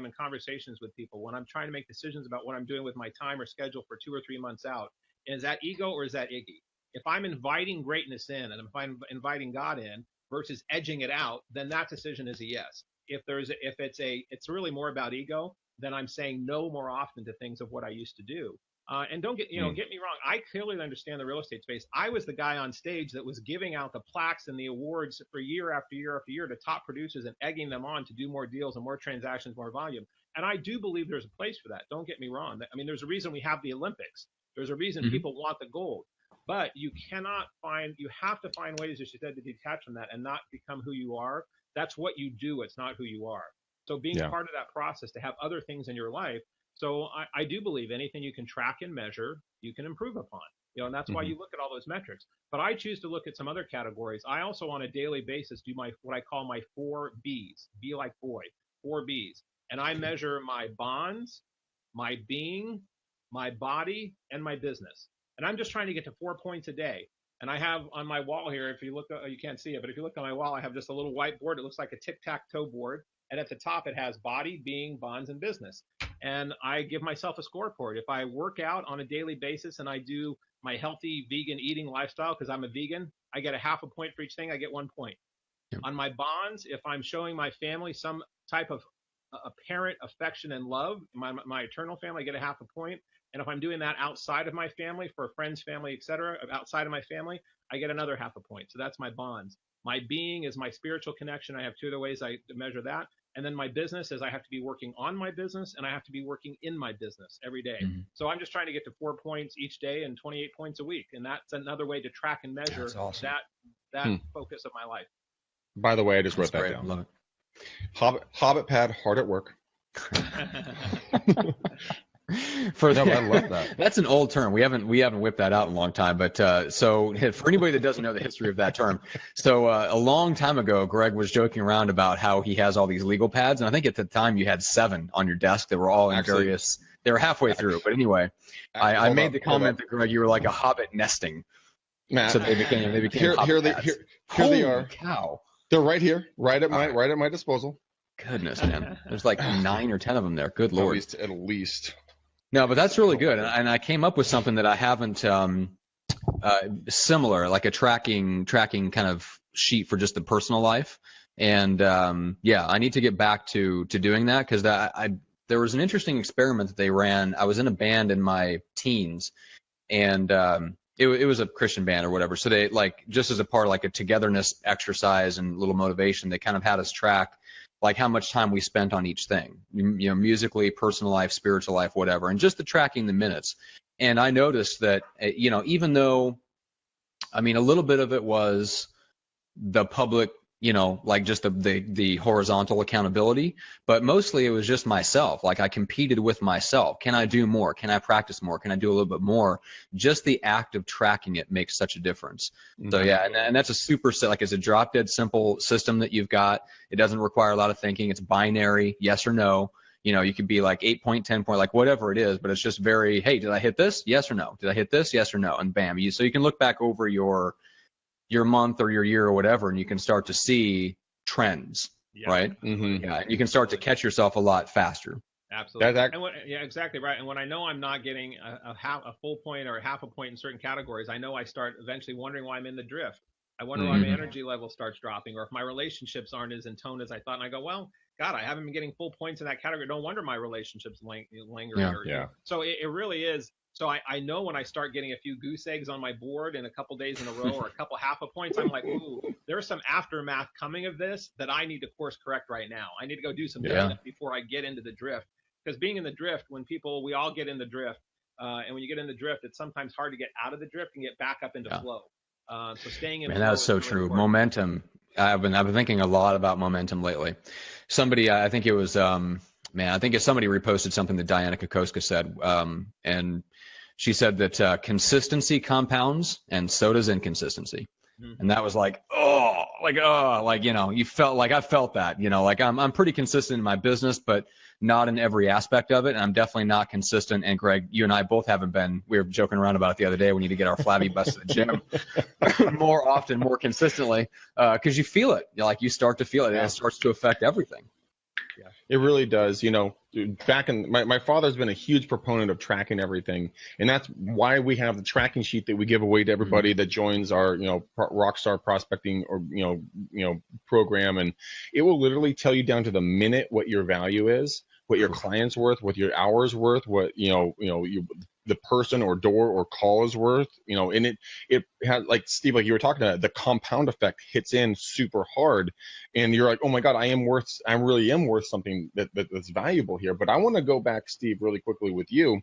Speaker 3: in conversations with people, when I'm trying to make decisions about what I'm doing with my time or schedule for 2 or 3 months out, is that ego or is that IGGY? If I'm inviting greatness in, and if I'm inviting God in versus edging it out, then that decision is a yes. If it's really more about ego, then I'm saying no more often to things of what I used to do. And don't get me wrong. I clearly understand the real estate space. I was the guy on stage that was giving out the plaques and the awards for year after year after year to top producers and egging them on to do more deals and more transactions, more volume. And I do believe there's a place for that. Don't get me wrong. I mean, there's a reason we have the Olympics. There's a reason people want the gold. But you have to find ways, as you said, to detach from that and not become who you are. That's what you do. It's not who you are. So being part of that process, to have other things in your life. So I do believe anything you can track and measure, you can improve upon. And that's why you look at all those metrics. But I choose to look at some other categories. I also, on a daily basis, do what I call my 4 Bs. Be like boy, 4 Bs. And I measure my bonds, my being, my body, and my business. And I'm just trying to get to 4 points a day. And I have on my wall here, if you look, you can't see it, but if you look on my wall, I have just a little whiteboard. It looks like a tic-tac-toe board. And at the top, it has body, being, bonds, and business. And I give myself a scoreboard. If I work out on a daily basis and I do my healthy vegan eating lifestyle, because I'm a vegan, I get a half a point for each thing. I get 1 point. Yep. On my bonds, if I'm showing my family some type of apparent affection and love, my eternal family, I get a half a point. And if I'm doing that outside of my family, for a friend's family, etc., outside of my family, I get another half a point. So that's my bonds. My being is my spiritual connection. I have 2 other ways I measure that. And then my business is I have to be working on my business and I have to be working in my business every day. So I'm just trying to get to 4 points each day and 28 points a week. And that's another way to track and measure that focus of my life.
Speaker 1: By the way, I just wrote that down.
Speaker 2: Love
Speaker 1: it. Hobbit pad, hard at work.
Speaker 2: I love that. That's an old term. We haven't whipped that out in a long time. But so for anybody that doesn't know the history of that term, so a long time ago, Greg was joking around about how he has all these legal pads, and I think at the time you had 7 on your desk that were all in various. They were halfway through, but anyway, I made the comment that Greg, you were like a hobbit nesting.
Speaker 1: Matt,
Speaker 2: so they became
Speaker 1: here they are.
Speaker 2: Cow.
Speaker 1: They're right here, right at my disposal.
Speaker 2: Goodness, man. There's like 9 or 10 of them there. Good Lord.
Speaker 1: At least.
Speaker 2: No, but that's really good. And I came up with something that I haven't similar, like a tracking kind of sheet for just the personal life. And I need to get back to doing that, because there was an interesting experiment that they ran. I was in a band in my teens, and it was a Christian band or whatever. So they, like, just as a part of like a togetherness exercise and little motivation, they kind of had us track like how much time we spent on each thing, you know, musically, personal life, spiritual life, whatever, and just the tracking the minutes. And I noticed that, you know, even though, I mean, a little bit of it was the public, you know, like just the horizontal accountability, but mostly it was just myself. Like I competed with myself. Can I do more? Can I practice more? Can I do a little bit more? Just the act of tracking it makes such a difference. So yeah, and that's a super, like it's a drop dead simple system that you've got. It doesn't require a lot of thinking. It's binary, yes or no. You know, you could be like 8 point, 10 point, like whatever it is, but it's just very, hey, did I hit this? Yes or no? Did I hit this? Yes or no? And bam. So you can look back over your month or your year or whatever, and you can start to see trends, right? Yeah, you can start to catch yourself a lot faster.
Speaker 3: Absolutely. Yeah, exactly right. And when I know I'm not getting a full point or half a point in certain categories, I know I start eventually wondering why I'm in the drift. I wonder why my energy level starts dropping, or if my relationships aren't as in tone as I thought. And I go, well, God, I haven't been getting full points in that category. No wonder my relationships linger. So it really is. So I know when I start getting a few goose eggs on my board in a couple days in a row or a couple half a points, I'm like, ooh, there's some aftermath coming of this that I need to course correct right now. I need to go do some cleanup before I get into the drift. Because being in the drift, we all get in the drift, and when you get in the drift, it's sometimes hard to get out of the drift and get back up into flow. So staying in.
Speaker 2: Man, that's so true. Important. Momentum. I've been thinking a lot about momentum lately. Somebody, I think it was, I think somebody reposted something that Diana Kokoska said, and she said that consistency compounds and so does inconsistency. And that was like, you know, you felt like I felt that, you know, like I'm pretty consistent in my business, but not in every aspect of it. And I'm definitely not consistent. And Greg, you and I both haven't been. We were joking around about it the other day. We need to get our flabby butts to the gym more often, more consistently, because you feel it. You start to feel it, and it starts to affect everything.
Speaker 1: Yeah, it really does. You know, back in my father's been a huge proponent of tracking everything, and that's why we have the tracking sheet that we give away to everybody that joins our, you know, Rockstar prospecting or you know program, and it will literally tell you down to the minute what your value is, what your client's worth, what your hours worth, what the person or door or call is worth, you know, and it has, like Steve, like you were talking about, the compound effect hits in super hard, and you're like, oh my God, I really am worth something that's valuable here. But I want to go back, Steve, really quickly with you.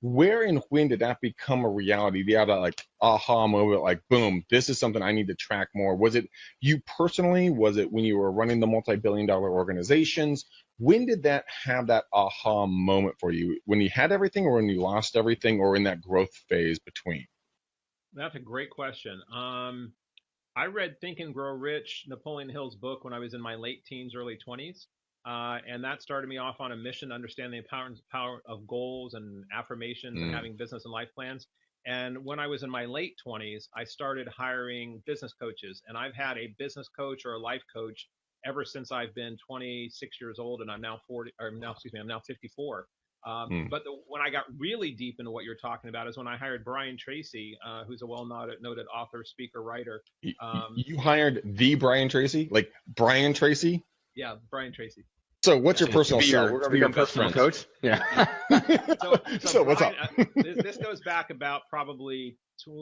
Speaker 1: Where and when did that become a reality? Do you have that like aha moment, like boom, this is something I need to track more? Was it you personally? Was it when you were running the multi-billion-dollar organizations? When did that have that aha moment for you? When you had everything, or when you lost everything, or in that growth phase between?
Speaker 3: That's a great question. I read Think and Grow Rich, Napoleon Hill's book, when I was in my late teens, early 20s. And that started me off on a mission to understand the power of goals and affirmations and having business and life plans. And when I was in my late 20s, I started hiring business coaches. And I've had a business coach or a life coach ever since I've been 26 years old, and I'm now 54. But when I got really deep into what you're talking about is when I hired Brian Tracy, who's a well-noted author, speaker, writer.
Speaker 1: You hired the Brian Tracy? Like Brian Tracy?
Speaker 3: Yeah, Brian Tracy.
Speaker 1: So what's your personal
Speaker 2: We're going to be your personal coach? Yeah.
Speaker 1: So what's up?
Speaker 3: This goes back about probably 10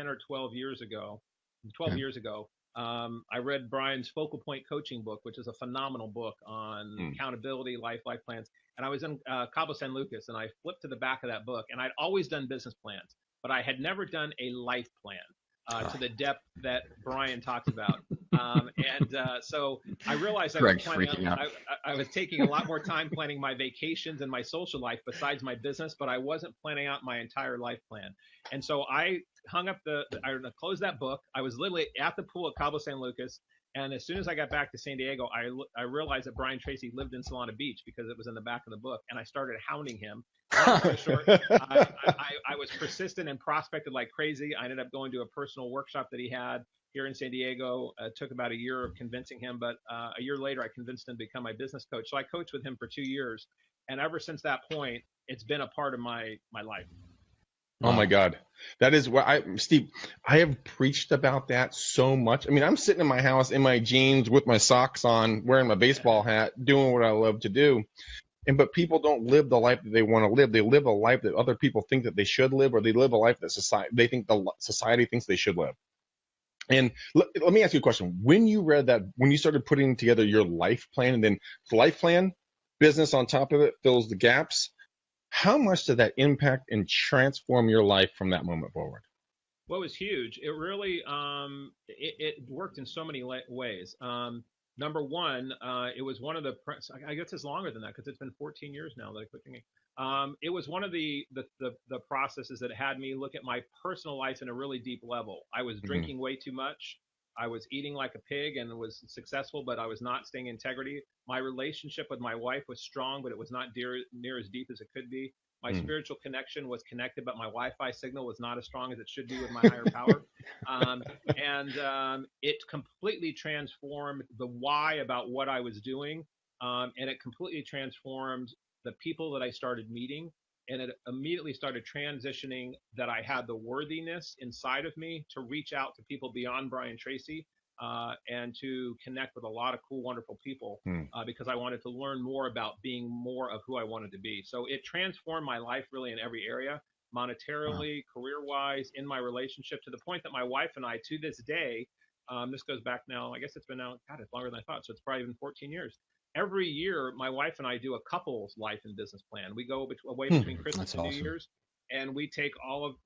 Speaker 3: or 12 years ago. 12 years ago. I read Brian's Focal Point Coaching book, which is a phenomenal book on accountability, life plans. And I was in Cabo San Lucas, and I flipped to the back of that book, and I'd always done business plans, but I had never done a life plan to the depth that Brian talks about. So I realized I was taking a lot more time planning my vacations and my social life besides my business, but I wasn't planning out my entire life plan. And so I hung up I closed that book. I was literally at the pool at Cabo San Lucas. And as soon as I got back to San Diego, I realized that Brian Tracy lived in Solana Beach because it was in the back of the book. And I started hounding him. Short, I was persistent and prospected like crazy. I ended up going to a personal workshop that he had here in San Diego. It took about a year of convincing him, but a year later, I convinced him to become my business coach. So I coached with him for 2 years. And ever since that point, it's been a part of my life.
Speaker 1: Oh my God. That is what Steve, I have preached about that so much. I mean, I'm sitting in my house in my jeans with my socks on, wearing my baseball hat, doing what I love to do. But people don't live the life that they want to live. They live a life that other people think that they should live, or they live a life that society thinks they should live. And let me ask you a question. When you read that, when you started putting together your life plan, and then life plan, business on top of it fills the gaps, how much did that impact and transform your life from that moment forward?
Speaker 3: Well, it was huge. It really it worked in so many ways. Number one, it was one of the I guess it's longer than that because it's been 14 years now that I quit drinking. It was one of the processes that had me look at my personal life in a really deep level. I was
Speaker 1: Hmm.
Speaker 3: drinking way too much. I was eating like a pig and was successful, but I was not staying in integrity. My relationship with my wife was strong, but it was not near as deep as it could be. My
Speaker 1: Hmm.
Speaker 3: spiritual connection was connected, but my Wi-Fi signal was not as strong as it should be with my higher power. Um, and it completely transformed the why about what I was doing, and it completely transformed the people that I started meeting. And it immediately started transitioning that I had the worthiness inside of me to reach out to people beyond Brian Tracy, and to connect with a lot of cool, wonderful people,
Speaker 1: Hmm.
Speaker 3: because I wanted to learn more about being more of who I wanted to be. So it transformed my life really in every area,
Speaker 1: Wow.
Speaker 3: monetarily, career wise, in my relationship, to the point that my wife and I, to this day, this goes back now, I guess it's been now, God, it's longer than I thought. So it's probably been 14 years. Every year, my wife and I do a couple's life and business plan. We go away
Speaker 1: Hmm.
Speaker 3: between Christmas
Speaker 2: That's
Speaker 3: and New
Speaker 2: awesome.
Speaker 3: Year's, and we take all of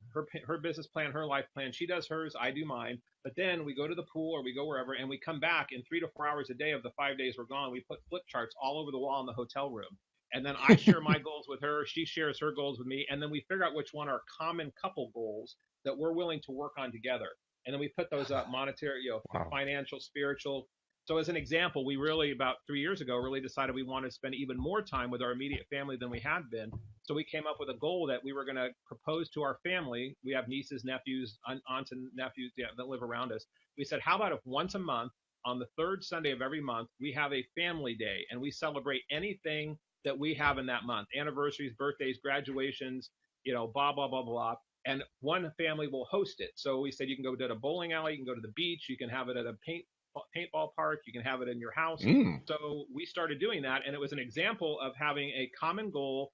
Speaker 3: her business plan, her life plan. She does hers, I do mine. But then we go to the pool or we go wherever, and we come back in 3 to 4 hours a day of the 5 days we're gone. We put flip charts all over the wall in the hotel room. And then I share my goals with her. She shares her goals with me. And then we figure out which one are common couple goals that we're willing to work on together. And then we put those up: monetary,
Speaker 1: Wow.
Speaker 3: financial, spiritual. So as an example, we really about 3 years ago really decided we wanted to spend even more time with our immediate family than we had been. So we came up with a goal that we were going to propose to our family. We have nieces, nephews, aunts, and nephews, yeah, that live around us. We said, how about if once a month, on the third Sunday of every month, we have a family day and we celebrate anything that we have in that month: anniversaries, birthdays, graduations, blah, blah, blah, blah. And one family will host it. So we said you can go to a bowling alley, you can go to the beach, you can have it at a paintball park, you can have it in your house.
Speaker 1: Mm.
Speaker 3: So we started doing that, and it was an example of having a common goal.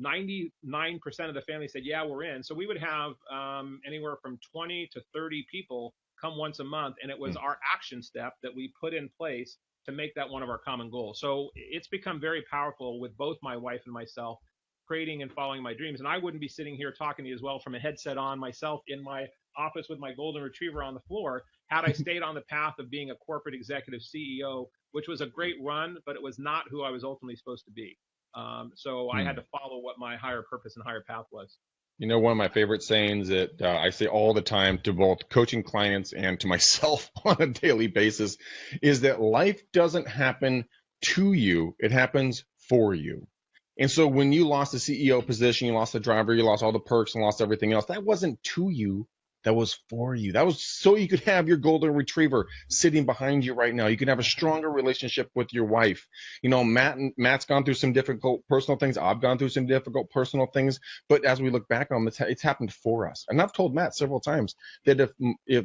Speaker 3: 99% of the family said, yeah, we're in. So we would have anywhere from 20 to 30 people come once a month, and it was
Speaker 1: Mm.
Speaker 3: our action step that we put in place to make that one of our common goals. So it's become very powerful with both my wife and myself, creating and following my dreams. And I wouldn't be sitting here talking to you as well from a headset on, myself in my office with my golden retriever on the floor, had I stayed on the path of being a corporate executive CEO, which was a great run, but it was not who I was ultimately supposed to be. So I had
Speaker 1: Mm.
Speaker 3: to follow what my higher purpose and higher path was.
Speaker 1: One of my favorite sayings that I say all the time to both coaching clients and to myself on a daily basis is that life doesn't happen to you, it happens for you. And so when you lost the CEO position, you lost the driver, you lost all the perks and lost everything else, that wasn't to you. That was for you. That was so you could have your golden retriever sitting behind you right now. You can have a stronger relationship with your wife. Matt's gone through some difficult personal things. I've gone through some difficult personal things. But as we look back on it, it's happened for us. And I've told Matt several times that if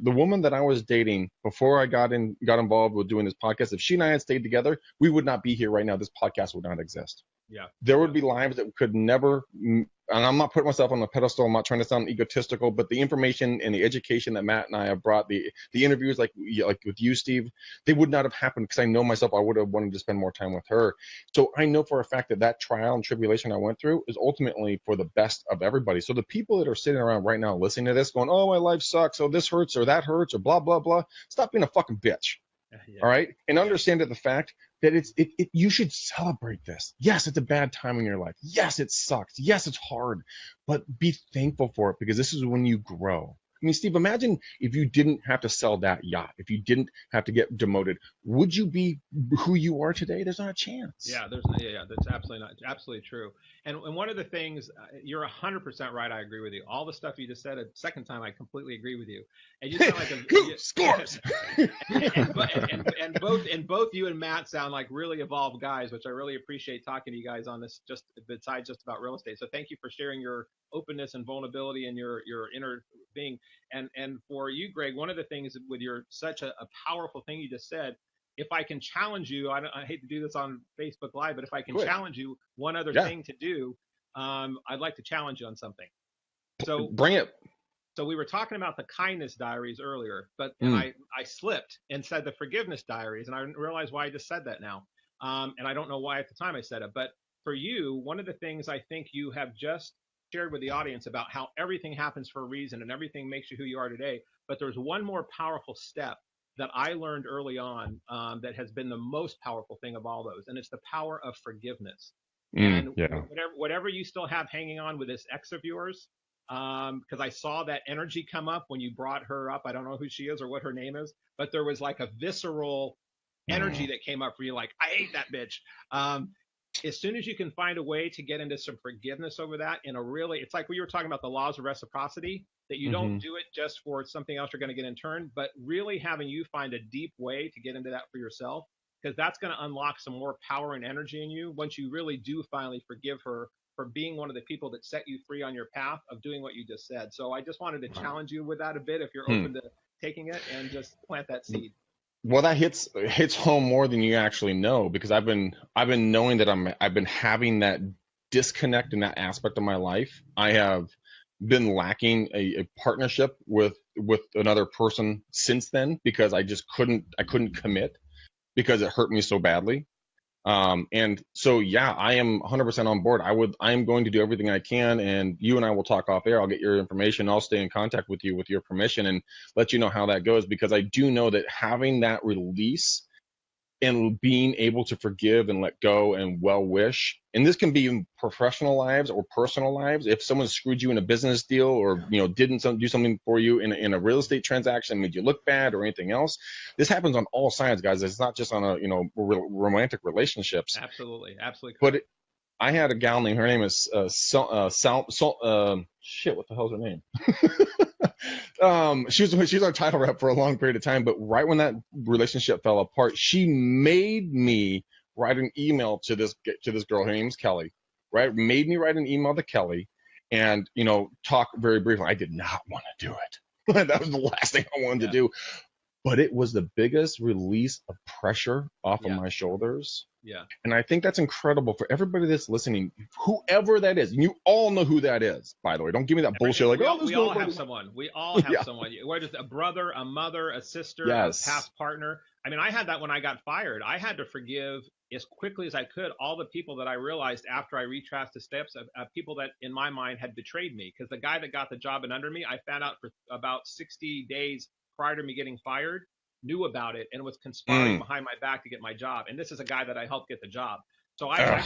Speaker 1: the woman that I was dating before I got involved with doing this podcast, if she and I had stayed together, we would not be here right now. This podcast would not exist.
Speaker 3: Yeah.
Speaker 1: There would
Speaker 3: Yeah.
Speaker 1: be lives that could never, and I'm not putting myself on a pedestal, I'm not trying to sound egotistical, but the information and the education that Matt and I have brought, the interviews like with you, Steve, they would not have happened because I know myself, I would have wanted to spend more time with her. So I know for a fact that trial and tribulation I went through is ultimately for the best of everybody. So the people that are sitting around right now listening to this going, oh, my life sucks, oh, this hurts or that hurts or blah, blah, blah, stop being a fucking bitch.
Speaker 3: Yeah.
Speaker 1: All right. And
Speaker 3: Yeah.
Speaker 1: understand that the fact that you should celebrate this. Yes, it's a bad time in your life. Yes, it sucks. Yes, it's hard, but be thankful for it because this is when you grow. I mean, Steve, imagine if you didn't have to sell that yacht, if you didn't have to get demoted, would you be who you are today? There's not a chance.
Speaker 3: Yeah, that's absolutely not absolutely true. And one of the things, you're 100% right. I agree with you. All the stuff you just said a second time, I completely agree with you. And you sound like
Speaker 1: Who scores?
Speaker 3: and both you and Matt sound like really evolved guys, which I really appreciate talking to you guys on this, just besides just about real estate. So thank you for sharing your openness and vulnerability and your inner being. And for you, Greg, one of the things with your such a powerful thing you just said, if I can challenge you, I hate to do this on Facebook Live, but if I can
Speaker 1: Quick.
Speaker 3: challenge you, one other
Speaker 1: Yeah.
Speaker 3: thing to do, I'd like to challenge you on something. So
Speaker 1: Bring it.
Speaker 3: So we were talking about the kindness diaries earlier, but
Speaker 1: Mm.
Speaker 3: I slipped and said the forgiveness diaries, and I realized why I just said that now. And I don't know why at the time I said it, but for you, one of the things I think you have just shared with the audience about how everything happens for a reason and everything makes you who you are today. But there's one more powerful step that I learned early on that has been the most powerful thing of all those, and it's the power of forgiveness. And
Speaker 1: Yeah.
Speaker 3: whatever you still have hanging on with this ex of yours, because I saw that energy come up when you brought her up. I don't know who she is or what her name is, but there was like a visceral energy
Speaker 1: Mm.
Speaker 3: that came up for you, like, I hate that bitch. As soon as you can find a way to get into some forgiveness over that in a really, it's like we were talking about the laws of reciprocity, that you don't
Speaker 1: Mhm.
Speaker 3: do it just for something else you're going to get in turn, but really having you find a deep way to get into that for yourself, because that's going to unlock some more power and energy in you once you really do finally forgive her for being one of the people that set you free on your path of doing what you just said. So I just wanted to challenge you with that a bit if you're
Speaker 1: Hmm.
Speaker 3: open to taking it and just plant that seed.
Speaker 1: Well, that hits home more than you actually know, because I've been knowing that I've been having that disconnect in that aspect of my life. I have been lacking a partnership with another person since then, because I couldn't commit because it hurt me so badly. And so, yeah, I am 100% on board. I am going to do everything I can, and you and I will talk off air. I'll get your information. I'll stay in contact with you with your permission and let you know how that goes, because I do know that having that release and being able to forgive and let go and well wish, and this can be in professional lives or personal lives. If someone screwed you in a business deal, or didn't do something for you in a real estate transaction, made you look bad or anything else, this happens on all sides, guys. It's not just on romantic relationships.
Speaker 3: Absolutely. Absolutely
Speaker 1: But
Speaker 3: correct.
Speaker 1: I had a gal named, her name is shit, what the hell's her name? She was our title rep for a long period of time, but right when that relationship fell apart, she made me write an email to this girl. Her name's Kelly, right? Made me write an email to Kelly, and talk very briefly. I did not want to do it. That was the last thing I wanted to
Speaker 3: Yeah.
Speaker 1: do, but it was the biggest release of pressure off of
Speaker 3: Yeah.
Speaker 1: my shoulders.
Speaker 3: Yeah.
Speaker 1: And I think that's incredible for everybody that's listening, whoever that is. And you all know who that is, by the way. Don't give me that bullshit like, oh, this
Speaker 3: We
Speaker 1: girl.
Speaker 3: all have someone. We all have
Speaker 1: Yeah.
Speaker 3: someone. Whether it's a brother, a mother, a sister, a
Speaker 1: Yes.
Speaker 3: past partner. I mean, I had that when I got fired. I had to forgive as quickly as I could all the people that I realized after I retraced the steps of people that in my mind had betrayed me. Because the guy that got the job and under me, I found out for about 60 days prior to me getting fired, knew about it and was conspiring behind my back to get my job. And this is a guy that I helped get the job. So I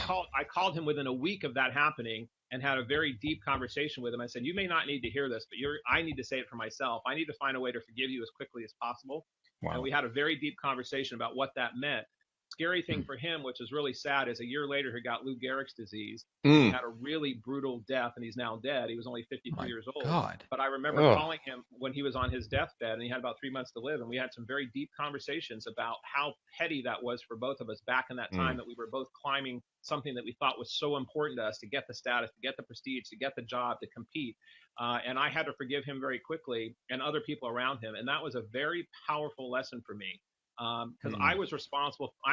Speaker 3: called him within a week of that happening and had a very deep conversation with him. I said, you may not need to hear this, but I need to say it for myself. I need to find a way to forgive you as quickly as possible.
Speaker 1: Wow.
Speaker 3: And we had a very deep conversation about what that meant. Scary thing for him, which is really sad, is a year later he got Lou Gehrig's disease. He had a really brutal death, and he's now dead. He was only 53 years old.
Speaker 2: God.
Speaker 3: But I remember calling him when he was on his deathbed, and he had about 3 months to live, and we had some very deep conversations about how petty that was for both of us back in that time that we were both climbing something that we thought was so important to us, to get the status, to get the prestige, to get the job, to compete. And I had to forgive him very quickly and other people around him. And that was a very powerful lesson for me. Because I'm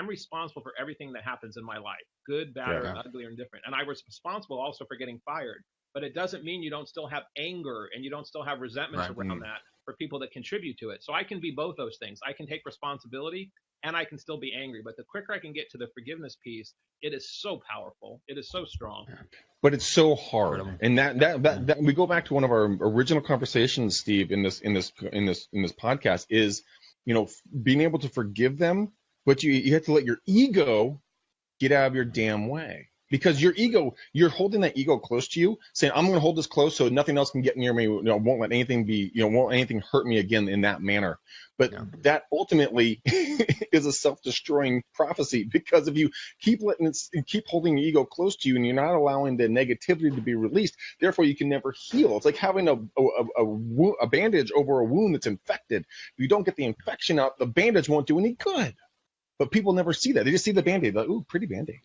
Speaker 3: responsible for everything that happens in my life, good, bad, or ugly, or indifferent. And I was responsible also for getting fired. But it doesn't mean you don't still have anger and you don't still have resentments around that for people that contribute to it. So I can be both those things. I can take responsibility and I can still be angry. But the quicker I can get to the forgiveness piece, it is so powerful. It is so strong.
Speaker 1: But it's so hard. And that we go back to one of our original conversations, Steve, in this podcast, is being able to forgive them, but you have to let your ego get out of your damn way. Because your ego, you're holding that ego close to you, saying, I'm going to hold this close so nothing else can get near me, won't let anything won't anything hurt me again in that manner. But that ultimately is a self-destroying prophecy, because if you keep holding your ego close to you and you're not allowing the negativity to be released, therefore you can never heal. It's like having a bandage over a wound that's infected. If you don't get the infection out, the bandage won't do any good. But people never see that. They just see the Band-Aid, like, ooh, pretty Band-Aid.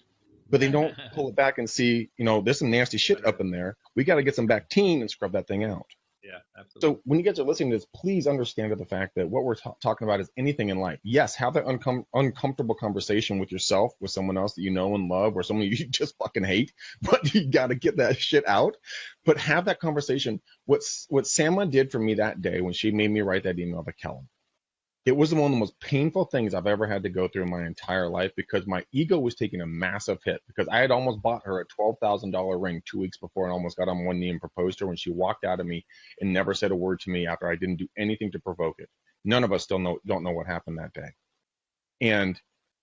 Speaker 1: But they don't pull it back and see, there's some nasty shit up in there. We got to get some Bactine and scrub that thing out.
Speaker 3: Yeah, absolutely.
Speaker 1: So when you guys are listening to this, please understand the fact that what we're talking about is anything in life. Yes, have that uncomfortable conversation with yourself, with someone else that you know and love, or someone you just fucking hate, but you got to get that shit out. But have that conversation. What Sama did for me that day when she made me write that email to Kellen, it was one of the most painful things I've ever had to go through in my entire life because my ego was taking a massive hit because I had almost bought her a $12,000 ring 2 weeks before and almost got on one knee and proposed to her when she walked out of me and never said a word to me after I didn't do anything to provoke it. None of us don't know what happened that day. And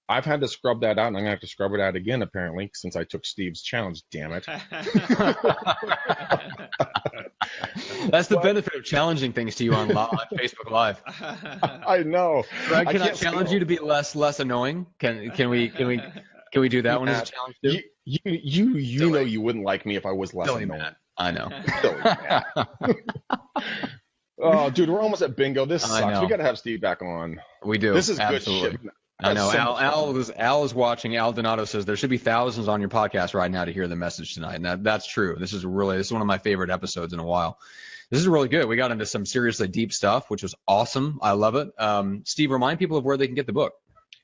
Speaker 1: I've had to scrub that out, and I'm going to have to scrub it out again, apparently, since I took Steve's challenge, damn it.
Speaker 2: That's the benefit of challenging things to you on Facebook Live.
Speaker 1: I know.
Speaker 2: Greg, can I challenge you to be less annoying? Can we do that one as a challenge too?
Speaker 1: You know you wouldn't like me if I was less
Speaker 2: Silly
Speaker 1: annoying.
Speaker 2: Matt. I know.
Speaker 1: Silly Matt. Oh, dude, we're almost at bingo. This sucks. We got to have Steve back on.
Speaker 2: We do.
Speaker 1: This is
Speaker 2: absolutely
Speaker 1: good shit.
Speaker 2: I know. Al is watching. Al Donato says there should be thousands on your podcast right now to hear the message tonight, and that's true. This is one of my favorite episodes in a while. This is really good. We got into some seriously deep stuff, which was awesome. I love it. Steve, remind people of where they can get the book.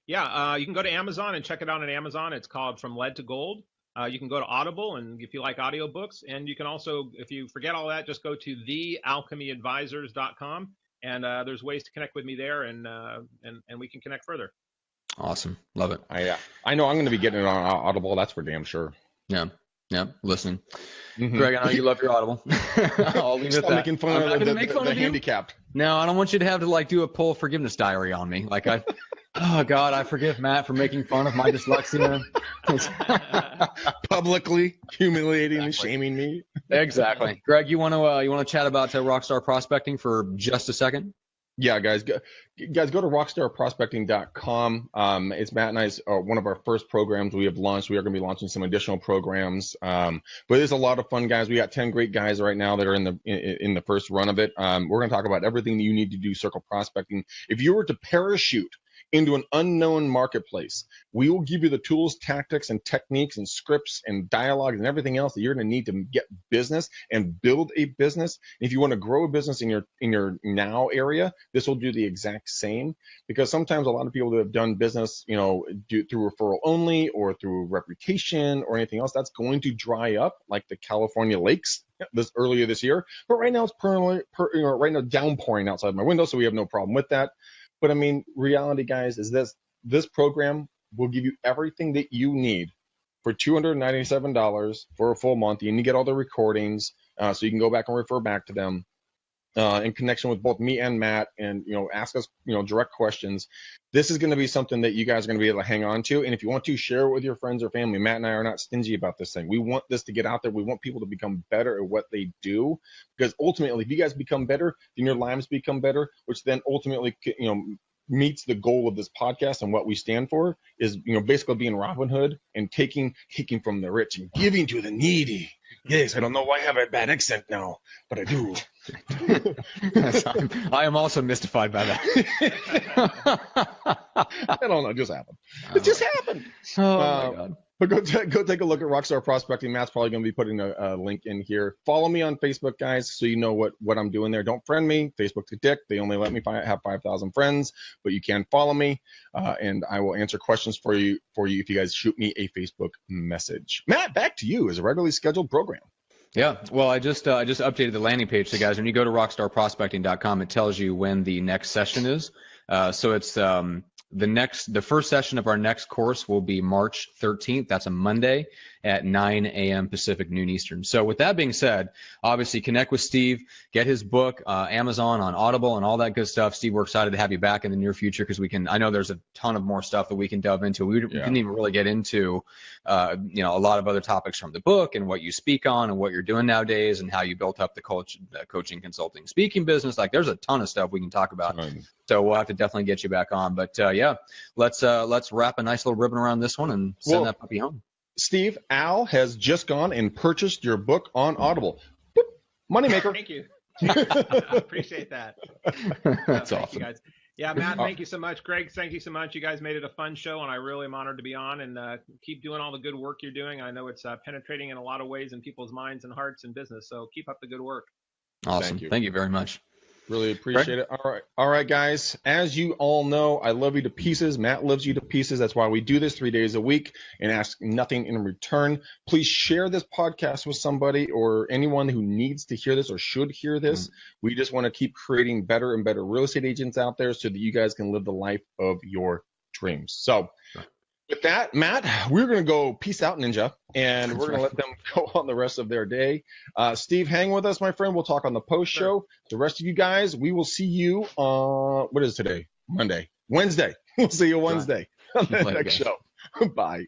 Speaker 3: Yeah, you can go to Amazon and check it out on Amazon. It's called From Lead to Gold. You can go to Audible, and if you like audiobooks, and you can also, if you forget all that, just go to thealchemyadvisors.com, and there's ways to connect with me there, and we can connect further.
Speaker 2: Awesome. Love it.
Speaker 1: I know I'm going to be getting it on Audible. That's for damn sure.
Speaker 2: Yeah. Listening. Mm-hmm. Greg, I know you love your Audible. I'll leave it at that.
Speaker 1: Making fun of the handicapped.
Speaker 2: No, I don't want you to have to do a full forgiveness diary on me. Oh God, I forgive Matt for making fun of my dyslexia.
Speaker 1: Publicly humiliating and shaming me.
Speaker 2: Exactly. Greg, you want to chat about Rockstar Prospecting for just a second?
Speaker 1: Yeah, guys, go to rockstarprospecting.com. It's Matt and I's one of our first programs we have launched. We are going to be launching some additional programs, but it's a lot of fun, guys. We got 10 great guys right now that are in the first run of it. We're going to talk about everything that you need to do circle prospecting. If you were to parachute into an unknown marketplace, we will give you the tools, tactics, and techniques and scripts and dialogues and everything else that you're going to need to get business and build a business. If you want to grow a business in your now area, this will do the exact same, because sometimes a lot of people that have done business, through referral only or through reputation or anything else, that's going to dry up like the California lakes earlier this year. But right now it's right now downpouring outside my window, so we have no problem with that. But I mean, reality, guys, is this program will give you everything that you need for $297 for a full month. You can get all the recordings, so you can go back and refer back to them in connection with both me and Matt, and ask us direct questions. This is going to be something that you guys are going to be able to hang on to, and if you want to share it with your friends or family, Matt and I are not stingy about this thing. We want this to get out there. We want people to become better at what they do, because ultimately, if you guys become better, then your lives become better, which then ultimately meets the goal of this podcast and what we stand for, is basically being Robin Hood and taking from the rich and giving to the needy. Yes, I don't know why I have a bad accent now, but I do.
Speaker 2: I am also mystified by that.
Speaker 1: I don't know, it just happened. It just happened.
Speaker 2: Oh my God.
Speaker 1: But go take a look at Rockstar Prospecting. Matt's probably going to be putting a link in here. Follow me on Facebook, guys, so you know what I'm doing there. Don't friend me. Facebook's a dick. They only let me have 5,000 friends, but you can follow me, and I will answer questions for you if you guys shoot me a Facebook message. Matt, back to you as a regularly scheduled program.
Speaker 2: Yeah, well, I just updated the landing page, so guys, when you go to rockstarprospecting.com, it tells you when the next session is. So it's the first session of our next course will be March 13th. That's a Monday at 9 a.m. Pacific, noon Eastern. So with that being said, obviously connect with Steve, get his book, Amazon, on Audible, and all that good stuff. Steve, we're excited to have you back in the near future, because I know there's a ton of more stuff that we can delve into. We didn't even really get into, a lot of other topics from the book and what you speak on and what you're doing nowadays and how you built up the coaching, consulting, speaking business. There's a ton of stuff we can talk about. So we'll have to definitely get you back on. But let's wrap a nice little ribbon around this one and send that puppy home.
Speaker 1: Steve, Al has just gone and purchased your book on Audible. Boop. Moneymaker.
Speaker 3: Thank you. Appreciate that.
Speaker 2: That's
Speaker 3: awesome.
Speaker 2: awesome.
Speaker 3: You guys. Yeah, Matt, thank you so much. Greg, thank you so much. You guys made it a fun show, and I really am honored to be on, and keep doing all the good work you're doing. I know it's penetrating in a lot of ways in people's minds and hearts and business, so keep up the good work.
Speaker 2: Awesome. Thank you very much.
Speaker 1: Really appreciate it. All right, guys. As you all know, I love you to pieces. Matt loves you to pieces. That's why we do this 3 days a week and ask nothing in return. Please share this podcast with somebody or anyone who needs to hear this or should hear this. We just want to keep creating better and better real estate agents out there so that you guys can live the life of your dreams. So with that, Matt, we're going to go peace out, Ninja, and we're going to let them go on the rest of their day. Steve, hang with us, my friend. We'll talk on the post show. The rest of you guys, we will see you what is today? Wednesday. We'll see you Wednesday on the next show. Bye.